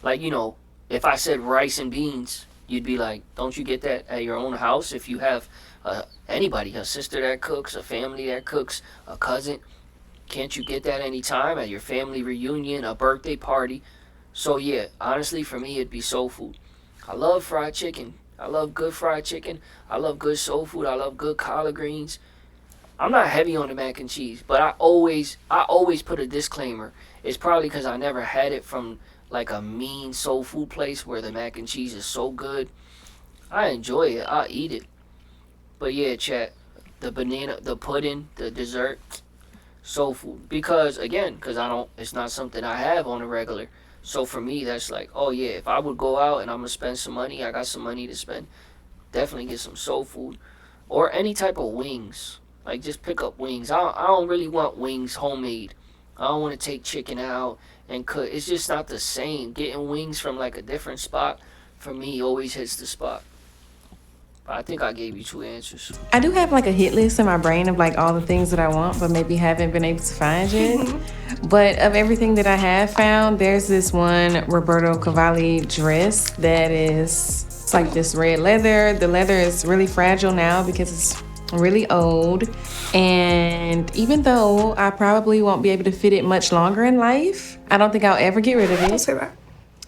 Like, if I said rice and beans, you'd be like, don't you get that at your own house? If you have anybody, a sister that cooks, a family that cooks, a cousin, can't you get that anytime at your family reunion, a birthday party? So yeah, honestly, for me, it'd be soul food. I love fried chicken. I love good fried chicken. I love good soul food. I love good collard greens. I'm not heavy on the mac and cheese, but I always put a disclaimer. It's probably because I never had it from like a mean soul food place where the mac and cheese is so good. I enjoy it. I'll eat it. But yeah, chat, the banana, the pudding, the dessert, soul food. Because it's not something I have on a regular. So for me, that's like, oh yeah, if I would go out and I'm gonna spend some money, I got some money to spend, definitely get some soul food. Or any type of wings. Like, just pick up wings. I don't really want wings homemade. I don't want to take chicken out and cook. It's just not the same. Getting wings from like a different spot, for me, always hits the spot. But I think I gave you 2 answers. I do have like a hit list in my brain of like all the things that I want, but maybe haven't been able to find yet. But of everything that I have found, there's this one Roberto Cavalli dress that is, it's like this red leather. The leather is really fragile now because it's really old, and even though I probably won't be able to fit it much longer in life, I don't think I'll ever get rid of it. I'll say that.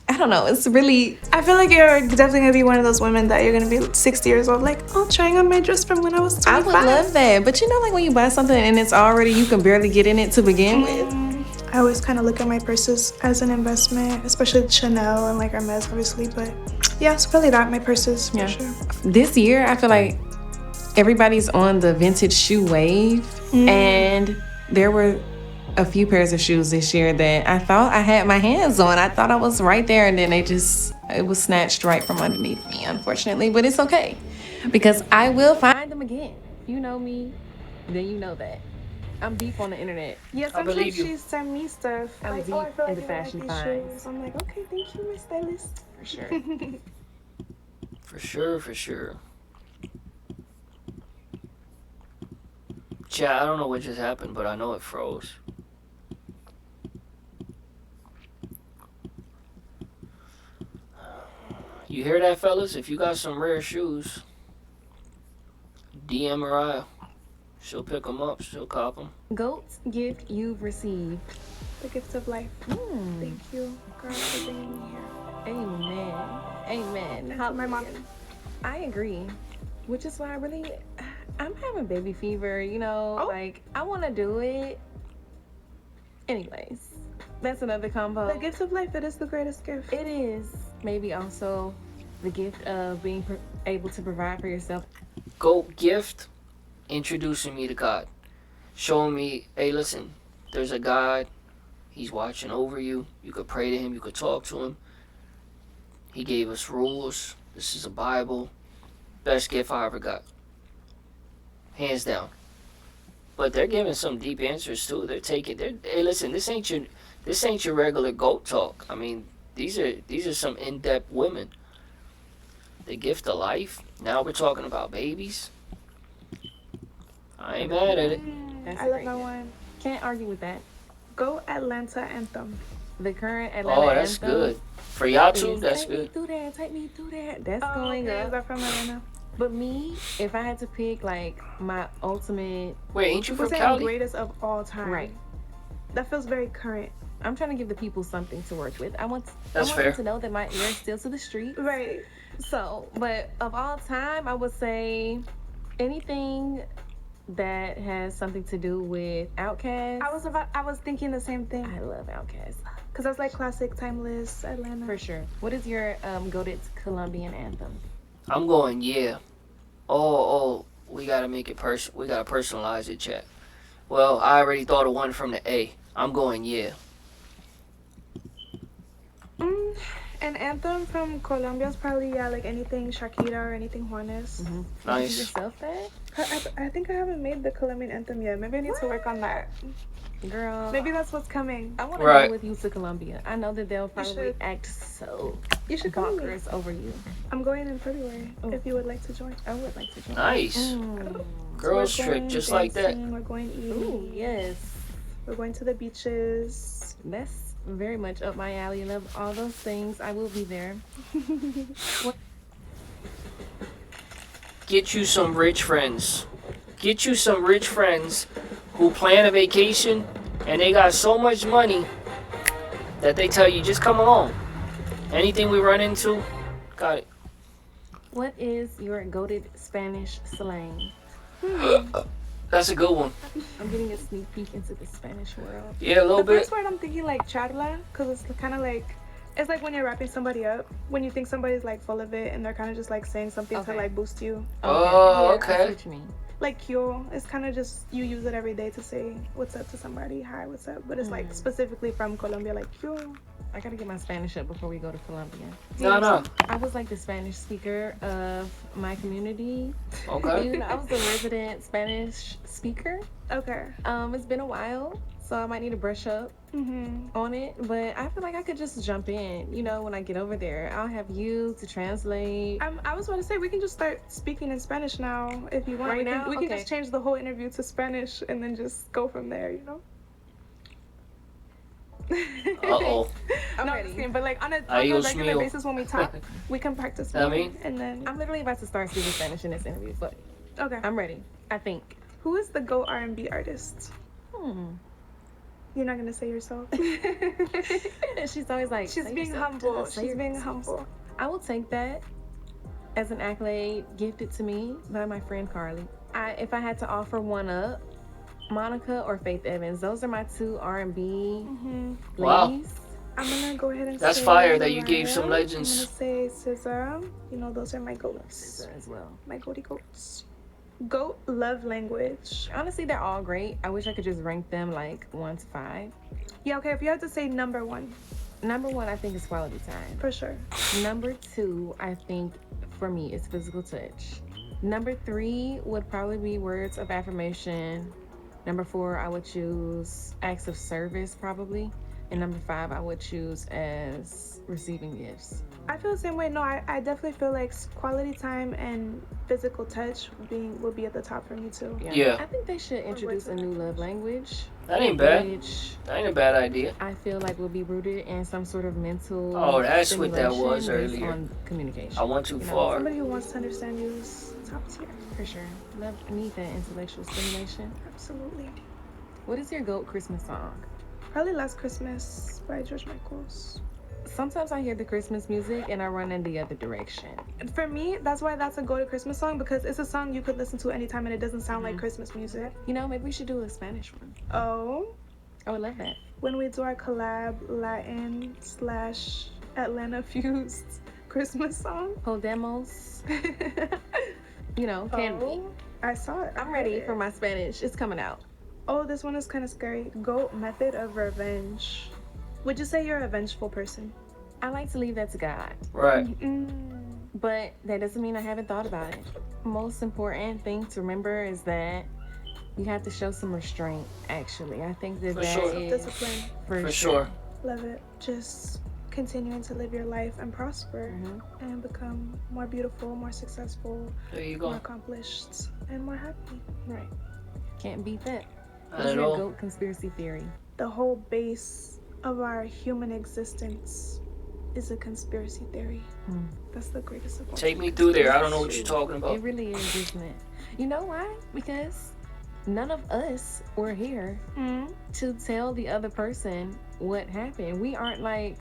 I don't know, it's really, I feel like you're definitely gonna be one of those women that you're gonna be 60 years old, like, oh, trying on my dress from when I was 25. I would love that. But you know, like when you buy something and it's already, you can barely get in it to begin with. I always kind of look at my purses as an investment, especially Chanel and like Hermes, obviously. But yeah, it's probably that, my purses for sure. This year, I feel like everybody's on the vintage shoe wave, and there were a few pairs of shoes this year that I thought I had my hands on. I thought I was right there, and then it was snatched right from underneath me, unfortunately. But it's okay, because I will find them again. You know me, then you know that. I'm deep on the internet. Yeah, sometimes she sent me stuff. I'm like, deep oh, I feel in like the fashion these finds. shoes. I'm like, okay, thank you, my stylist. For sure. For sure. Chat, I don't know what just happened, but I know it froze. You hear that, fellas? If you got some rare shoes, DM Mariah. She'll pick them up. She'll cop them. Goat's gift you've received. The gift of life. Thank you, girl, for bringing me here. Amen. Amen. How, my mom. I agree. Which is why I'm having baby fever, you know, like I want to do it. Anyways, that's another combo. The gift of life, it is the greatest gift. It is. Maybe also the gift of being able to provide for yourself. Goat gift, introducing me to God. Showing me, hey, listen, there's a God. He's watching over you. You could pray to him. You could talk to him. He gave us rules. This is a Bible. Best gift I ever got. Hands down. But they're giving some deep answers too. Hey, listen, this ain't your regular goat talk. I mean, these are some in-depth women. The gift of life. Now we're talking about babies. I ain't mad at it. I love my one. Can't argue with that. Go Atlanta anthem. The current Atlanta anthem. Oh, that's good. For y'all too, that's good. Take me through that. That's going okay. up. Is that from Atlanta? But me, if I had to pick like my ultimate... Wait, ain't you from Cali? Greatest of all time. Right. That feels very current. I'm trying to give the people something to work with. I want fair. them to know that my ear is still to the street. Right. So, but of all time, I would say anything that has something to do with Outkast. I was thinking the same thing. I love Outkast. Because that's like classic, timeless Atlanta. For sure. What is your goated Colombian anthem? I'm going, yeah. Oh, we gotta make it we gotta personalize it, chat. Well, I already thought of one from the A. I'm going, yeah. An anthem from Colombia is probably, like anything Shakira or anything Juanes. Nice. Did you yourself that? I think I haven't made the Colombian anthem yet. Maybe I need to work on that. Girl. Maybe that's what's coming. I want to go with you to Colombia. I know that they'll probably act so bonkers over you. I'm going in February if you would like to join. I would like to join. Nice. Girls trip, just like that. We're going eating. Ooh, yes. We're going to the beaches. That's very much up my alley. I love all those things. I will be there. get you some rich friends. Get you some rich friends who plan a vacation and they got so much money that they tell you, just come along. Anything we run into, got it. What is your goated Spanish slang? That's a good one. I'm getting a sneak peek into the Spanish world. Yeah, a little bit. The first word I'm thinking like charla, because it's kind of like, it's like when you're wrapping somebody up, when you think somebody's like full of it and they're kind of just like saying something to like boost you. Oh, Yeah, okay. I see what you mean. Like yo, it's kind of just, you use it every day to say what's up to somebody, hi, what's up, but it's like specifically from Colombia, like yo. I gotta get my Spanish up before we go to Colombia. No. I was like the Spanish speaker of my community. Okay. You know, I was the resident Spanish speaker. Okay. It's been a while, so I might need to brush up on it. But I feel like I could just jump in. You know, when I get over there, I'll have you to translate. I was about to say we can just start speaking in Spanish now if you want. Right now? We can Okay. just change the whole interview to Spanish and then just go from there. You know. Uh-oh. I'm no, ready. just kidding, but like on a Adios regular mío. basis when we talk, we can practice I more, mean? and then I'm literally about to start speaking Spanish in this interview, but okay. I'm ready. I think. Who is the GOAT R&B artist? You're not gonna say yourself. She's always like, She's "Say being yourself, humble. say She's your- being say humble. yourself." I will take that as an accolade gifted to me by my friend Carly. If I had to offer one up, Monica or Faith Evans. Those are my two R&B Wow. ladies. I'm gonna go ahead and That's say fire that you gave Mariah. some legends. I'm gonna say SZA. You know, those are my goats. SZA as well. My goaty goats. GOAT love language. Honestly, they're all great. I wish I could just rank them like 1 to 5. Yeah, okay, if you had to say number one. Number 1, I think, is quality time. For sure. Number 2, I think, for me, is physical touch. Number 3 would probably be words of affirmation. Number 4, I would choose acts of service, probably. And number 5, I would choose as receiving gifts. I feel the same way. No, I definitely feel like quality time and physical touch would be at the top for me too. Yeah. I think they should introduce a new love language. That ain't bad. Which That ain't a bad idea. I feel like will be rooted in some sort of mental. Oh, that's what that was stimulation based earlier. on communication. I went too You know, far. Somebody who wants to understand you is top tier. For sure. I need that intellectual stimulation. Absolutely. What is your GOAT Christmas song? Probably Last Christmas by George Michael's. Sometimes I hear the Christmas music and I run in the other direction. For me, that's why that's a go-to Christmas song, because it's a song you could listen to anytime and it doesn't sound like Christmas music. You know, maybe we should do a Spanish one. Oh. I would love that. When we do our collab Latin/Atlanta fused Christmas song. Podemos. You know, can we? I saw it. I'm ready for my Spanish. It's coming out. Oh, this one is kind of scary. GOAT method of revenge. Would you say you're a vengeful person? I like to leave that to God. Right. But that doesn't mean I haven't thought about it. Most important thing to remember is that you have to show some restraint, actually. I think that For that sure. is Discipline. For sure. Love it. Just continuing to live your life and prosper and become more beautiful, more successful, There you more go. accomplished, and more happy. Right. Can't beat that. Not What's at your all. GOAT conspiracy theory? The whole base of our human existence is a conspiracy theory. That's the greatest of all. Take me through there. I don't know what you're talking about. It really is, isn't it? You know why? Because none of us were here to tell the other person what happened. We aren't like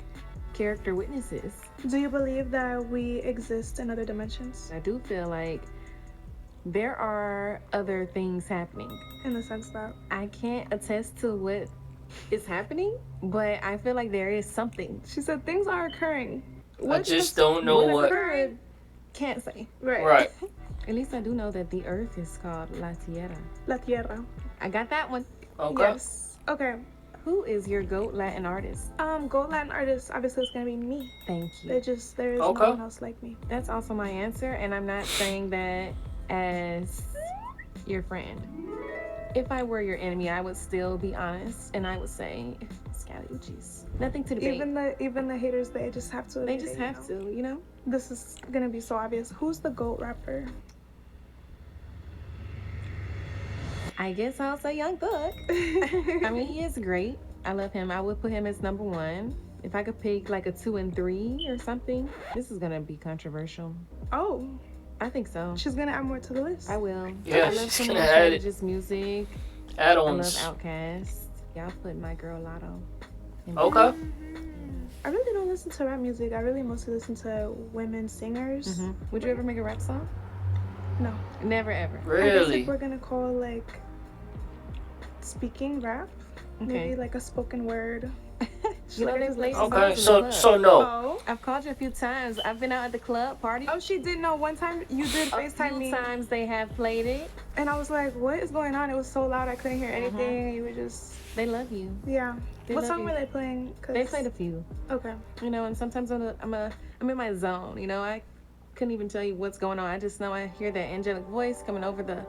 character witnesses. Do you believe that we exist in other dimensions? I do feel like there are other things happening. In the sense that I can't attest to what is happening, but I feel like there is something. she said things are occurring. I just don't know what. occurred? Can't say. Right. At least I do know that the earth is called La Tierra. La Tierra. I got that one. Okay. Yes. Okay. Who is your GOAT Latin artist? GOAT Latin artist, obviously it's gonna be me. Thank you. There is no Okay. one else like me. That's also my answer, and I'm not saying that as your friend. If I were your enemy, I would still be honest, and I would say Scally UCHIS. Nothing to debate. Even the haters, they just have to. They just have to, you know? This is gonna be so obvious. Who's the GOAT rapper? I guess I'll say Young Thug. I mean, he is great. I love him. I would put him as number 1. If I could pick like a 2 and 3 or something, this is gonna be controversial. Oh. I think so. She's gonna add more to the list. I will. Yeah, I love she's some gonna of add it. Just music. Add-ons. I love Outkast. Y'all put my girl Lotto. Okay. I really don't listen to rap music. I really mostly listen to women singers. Would you ever make a rap song? No. Never ever. I guess Really? if we're gonna call like speaking rap, maybe like a spoken word. You know, there's ladies. Okay, so no. Oh, I've called you a few times. I've been out at the club party. oh, she did know one time you did FaceTime me. Times they have played it. And I was like, what is going on? It was so loud I couldn't hear anything. And you were just... They love you. Yeah. They What love song you. were they playing? They played a few. Okay. You know, and sometimes I'm in my zone. You know, I couldn't even tell you what's going on. I just know I hear that angelic voice coming over the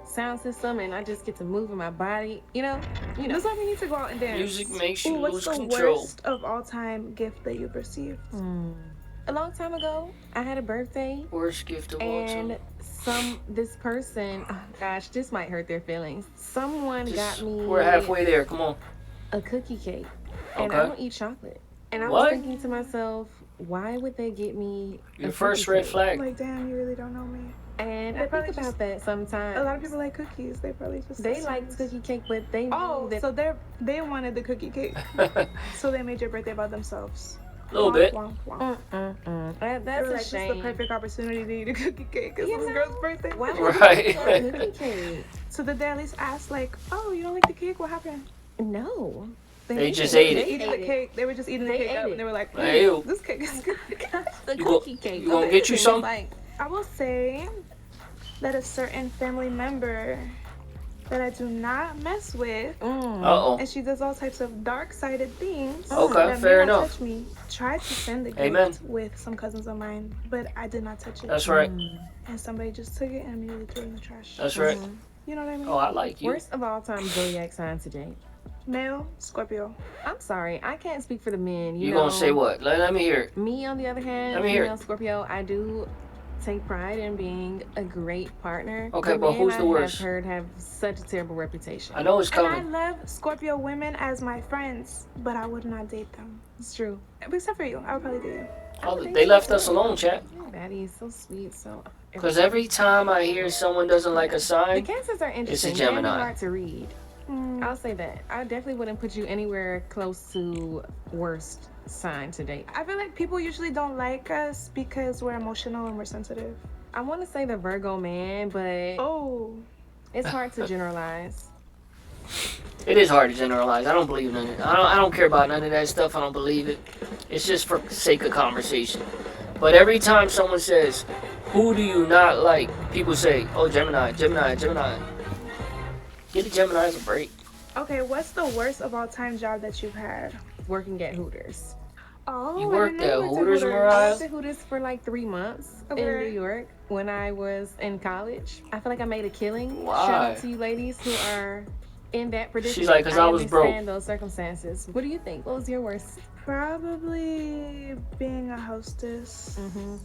sound system, and I just get to move in my body. You know. Looks like we need to go out and dance. Music makes you what's lose the control. worst of all time gift that you've received? A long time ago, I had a birthday. Worst gift of all time. And this person, oh gosh, this might hurt their feelings. Someone got me. We're halfway there. Come on. A cookie cake, and Okay. I don't eat chocolate. And I What? was thinking to myself, why would they get me Your a first cookie red cake? flag. Like, damn, you really don't know me. And They I probably think about that sometimes. A lot of people like cookies. They probably just... They liked cookie cake, but they knew that. so they wanted the cookie cake. So they made your birthday about themselves. A little bit. Womp, womp, womp. That's They were a like, this shame. is the perfect opportunity to eat a cookie cake. It's this girl's birthday. Why would Right. you get a cookie cake? So did they at least ask, like, oh, you don't like the cake? What happened? No. They just ate They it. eating the cake. They were just eating the They cake ate up, it. and they were like, Ew. this cake is good. The You go- cookie cake. you gonna get you some? I will say that a certain family member that I do not mess with, Uh-oh. and she does all types of dark-sided things. Okay, that fair may not enough. touch me. Tried to send the gift Amen. with some cousins of mine, but I did not touch it. That's right. And somebody just took it and immediately threw it in the trash. That's right. You know what I mean? Oh, I like you. Worst of all time zodiac sign today. Male, Scorpio. I'm sorry, I can't speak for the men. You know, gonna say what? Let me hear it. Me, on the other hand, Let me hear it. female Scorpio, I do take pride in being a great partner. Okay, The but men who's the worst? I've heard have such a terrible reputation. I know it's And I coming. love Scorpio women as my friends, but I would not date them. It's true. Except for you. I would probably date you. Oh, they left us alone, chat. Maddie is so sweet, so. Because every time I hear someone doesn't like a The sign, cancers are interesting. it's a They're Gemini. hard to read. I'll say that. I definitely wouldn't put you anywhere close to worst sign to date. I feel like people usually don't like us because we're emotional and we're sensitive. I want to say the Virgo man, but it's hard to generalize. It is hard to generalize. I don't believe none of it. I don't care about none of that stuff. I don't believe it. It's just for sake of conversation. But every time someone says, who do you not like? People say, oh, Gemini, Gemini, Gemini. Get the Geminis a break. Okay, what's the worst of all time job that you've had? Working at Hooters. Oh, You I worked didn't know at you went to Hooters, I Mariah? worked at Hooters for like 3 months in New York when I was in college. I feel like I made a killing. Why? Shout out to you ladies who are in that predicament. She's like, 'cause I was broke. understand those circumstances. What do you think? What was your worst? Probably being a hostess.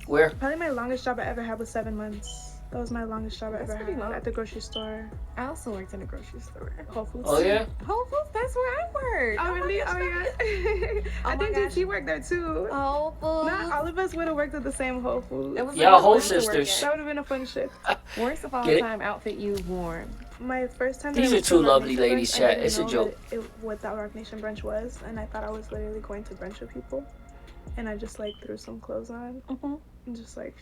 Where? Probably my longest job I ever had was 7 months. That was my longest job I ever pretty had long. at the grocery store. I also worked in a grocery store. Whole Foods. Oh, yeah? Whole Foods, that's where I worked. Oh, really? Oh, yeah. I think GT worked there too. Whole Foods. Not all of us would have worked at the same Whole Foods. It was Y'all a whole good place to work sisters. That would have been a fun shift. at. Worst of all Get it? time outfit you've worn. My first time. These that I are went two to Rock lovely Nation ladies, brunch, I chat. didn't It's a know joke. what that Rock Nation brunch was, and I thought I was literally going to brunch with people, and I just like threw some clothes on, and just like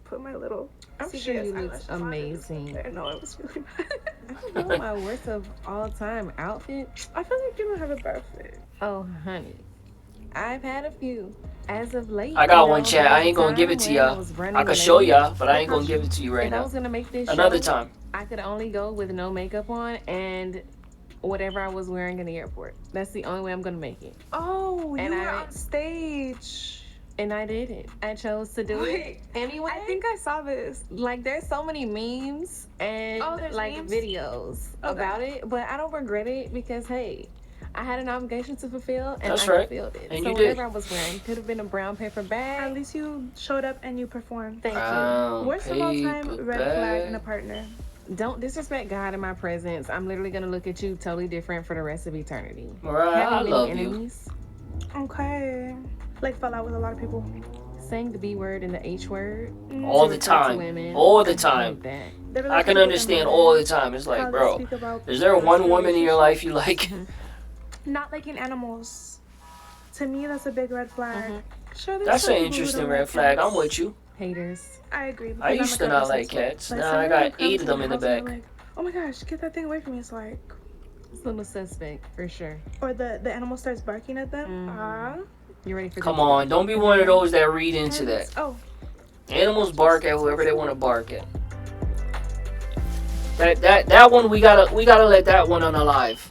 put my little. I'm CVS sure you eyelashes look on and amazing. just there. No, it was really bad. I don't know my worst of all time outfit. I feel like you don't have a bad fit. Oh, honey. I've had a few. As of late. I got you one, know, chat. there I was ain't a gonna give time it to when y'all. was running I could late. show y'all, but I ain't gonna give it to you right If I now. was gonna make this Another show, time. I could only go with no makeup on and whatever I was wearing in the airport. That's the only way I'm gonna make it. Oh, And you were I- on stage. And I did it. I chose to do it anyway. I think I saw this. Like, there's so many memes and there's like memes? videos about it, but I don't regret it because hey, I had an obligation to fulfill and That's I right. fulfilled it. And so you did. whatever I was wearing could have been a brown paper bag. At least you showed up and you performed. Thank you. Brown Worst of all time, paper red flag in a bag. partner. Don't disrespect God in my presence. I'm literally gonna look at you totally different for the rest of eternity. Mariah, Have I you many love you. enemies? Okay. Like fell out with a lot of people. saying the B word and the H word all to the refer to time. women, All the I hate time. that. I can understand all the time. It's like, bro, is there one woman in your life you like? Not liking animals. To me, that's a big red flag. Sure, there's That's some an people who interesting don't red like flag. cats. I'm with you. Haters. I agree. I because used I'm to a not cat like person. cats. Like, Now I somebody got will come 8 to of them my in the house and they're back. like, oh my gosh, get that thing away from me. It's like, It's a little suspect for sure. or the animal starts barking at them. You ready for Come on, don't be one of those that read into that. Oh. Animals bark at whoever they want to bark at. That one we gotta let that one unalive.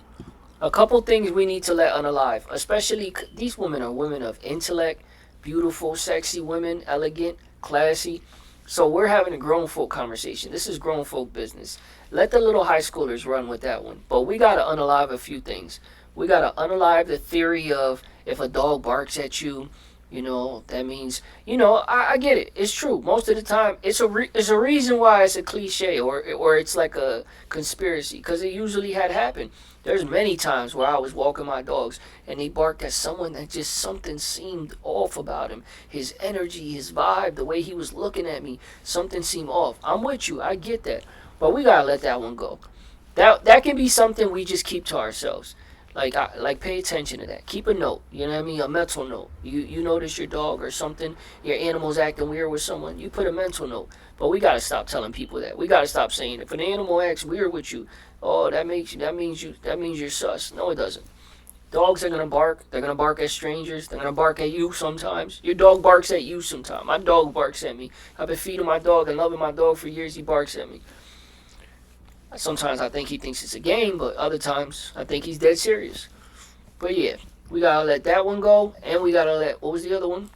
A couple things we need to let unalive, especially these women are women of intellect, beautiful, sexy women, elegant, classy. So we're having a grown folk conversation. This is grown folk business. Let the little high schoolers run with that one. But we gotta unalive a few things. We gotta unalive the theory of if a dog barks at you, you know, that means, you know, I get it. It's true. Most of the time, it's a reason why it's a cliche or it's like a conspiracy, because it usually had happened. There's many times where I was walking my dogs and they barked at someone that just something seemed off about him. His energy, his vibe, the way he was looking at me, something seemed off. I'm with you. I get that. But we got to let that one go. That can be something we just keep to ourselves. Like pay attention to that. Keep a note. You know what I mean? A mental note. You notice your dog or something, your animal's acting weird with someone, you put a mental note. But we gotta stop telling people that. We gotta stop saying if an animal acts weird with you, oh that means you're sus. No, it doesn't. Dogs are gonna bark. They're gonna bark at strangers. They're gonna bark at you sometimes. Your dog barks at you sometimes. My dog barks at me. I've been feeding my dog and loving my dog for years. He barks at me. Sometimes I think he thinks it's a game, but other times I think he's dead serious. But yeah, we gotta let that one go, and we gotta let, what was the other one?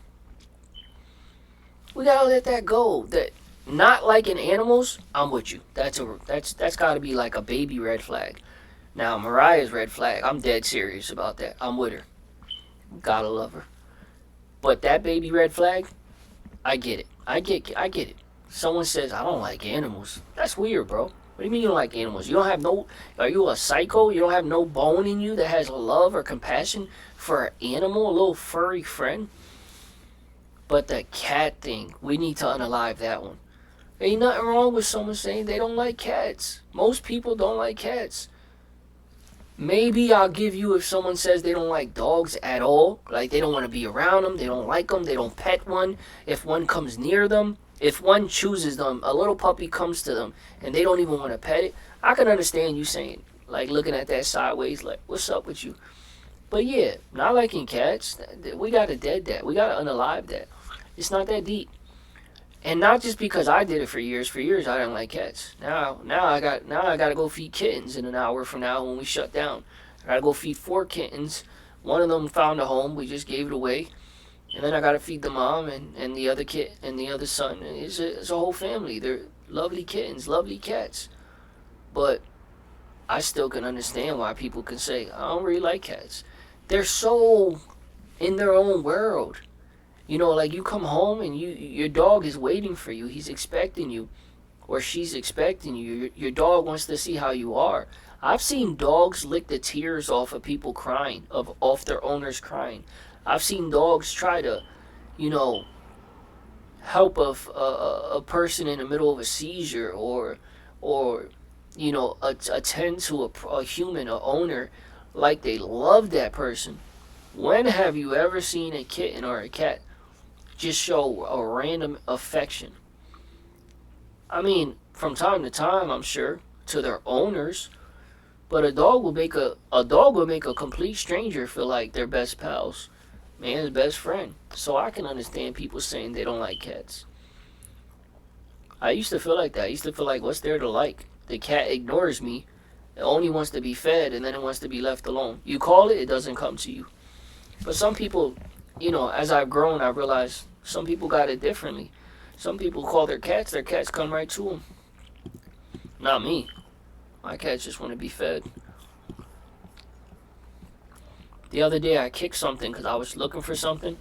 We gotta let that go. That not liking animals, I'm with you. That's gotta be like a baby red flag. Now Mariah's red flag, I'm dead serious about that. I'm with her. Gotta love her. But that baby red flag, I get it. I get it. Someone says I don't like animals. That's weird, bro. What do you mean you don't like animals? You don't have no, are you a psycho? You don't have no bone in you that has love or compassion for an animal, a little furry friend? But the cat thing, we need to unalive that one. Ain't nothing wrong with someone saying they don't like cats. Most people don't like cats. Maybe I'll give you if someone says they don't like dogs at all. Like they don't want to be around them, they don't like them, they don't pet one. If one comes near them, if one chooses them, a little puppy comes to them, and they don't even want to pet it, I can understand you saying, like, looking at that sideways, like, what's up with you? But yeah, not liking cats, we got to dead that. We got to unalive that. It's not that deep. And not just because I did it for years. For years, I didn't like cats. Now I got to go feed kittens in an hour from now when we shut down. I got to go feed 4 kittens. One of them found a home. We just gave it away. And then I gotta feed the mom and the other kid and the other son. And it's a whole family. They're lovely kittens, lovely cats. But I still can understand why people can say, I don't really like cats. They're so in their own world. You know, like you come home and your dog is waiting for you. He's expecting you. Or she's expecting you. Your dog wants to see how you are. I've seen dogs lick the tears off of people crying, off their owners crying. I've seen dogs try to, you know, help a person in the middle of a seizure or you know, attend to a human, a owner, like they love that person. When have you ever seen a kitten or a cat just show a random affection? I mean, from time to time, I'm sure, to their owners, but a dog will make a complete stranger feel like they're best pals. Man's best friend. So I can understand people saying they don't like cats. I used to feel like that. I used to feel like, what's there to like? The cat ignores me. It only wants to be fed and then it wants to be left alone. You call it, it doesn't come to you. But some people, you know, as I've grown, I realized some people got it differently. Some people call their cats come right to them. Not me. My cats just want to be fed. The other day I kicked something because I was looking for something,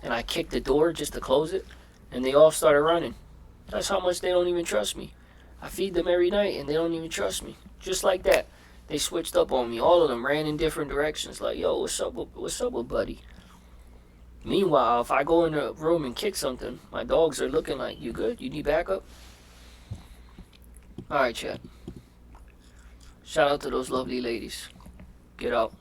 and I kicked the door just to close it, and they all started running. That's how much they don't even trust me. I feed them every night, and they don't even trust me. Just like that. They switched up on me. All of them ran in different directions. Like, yo, what's up with buddy? Meanwhile, if I go in the room and kick something, my dogs are looking like, you good? You need backup? Alright, chat. Shout out to those lovely ladies. Get out.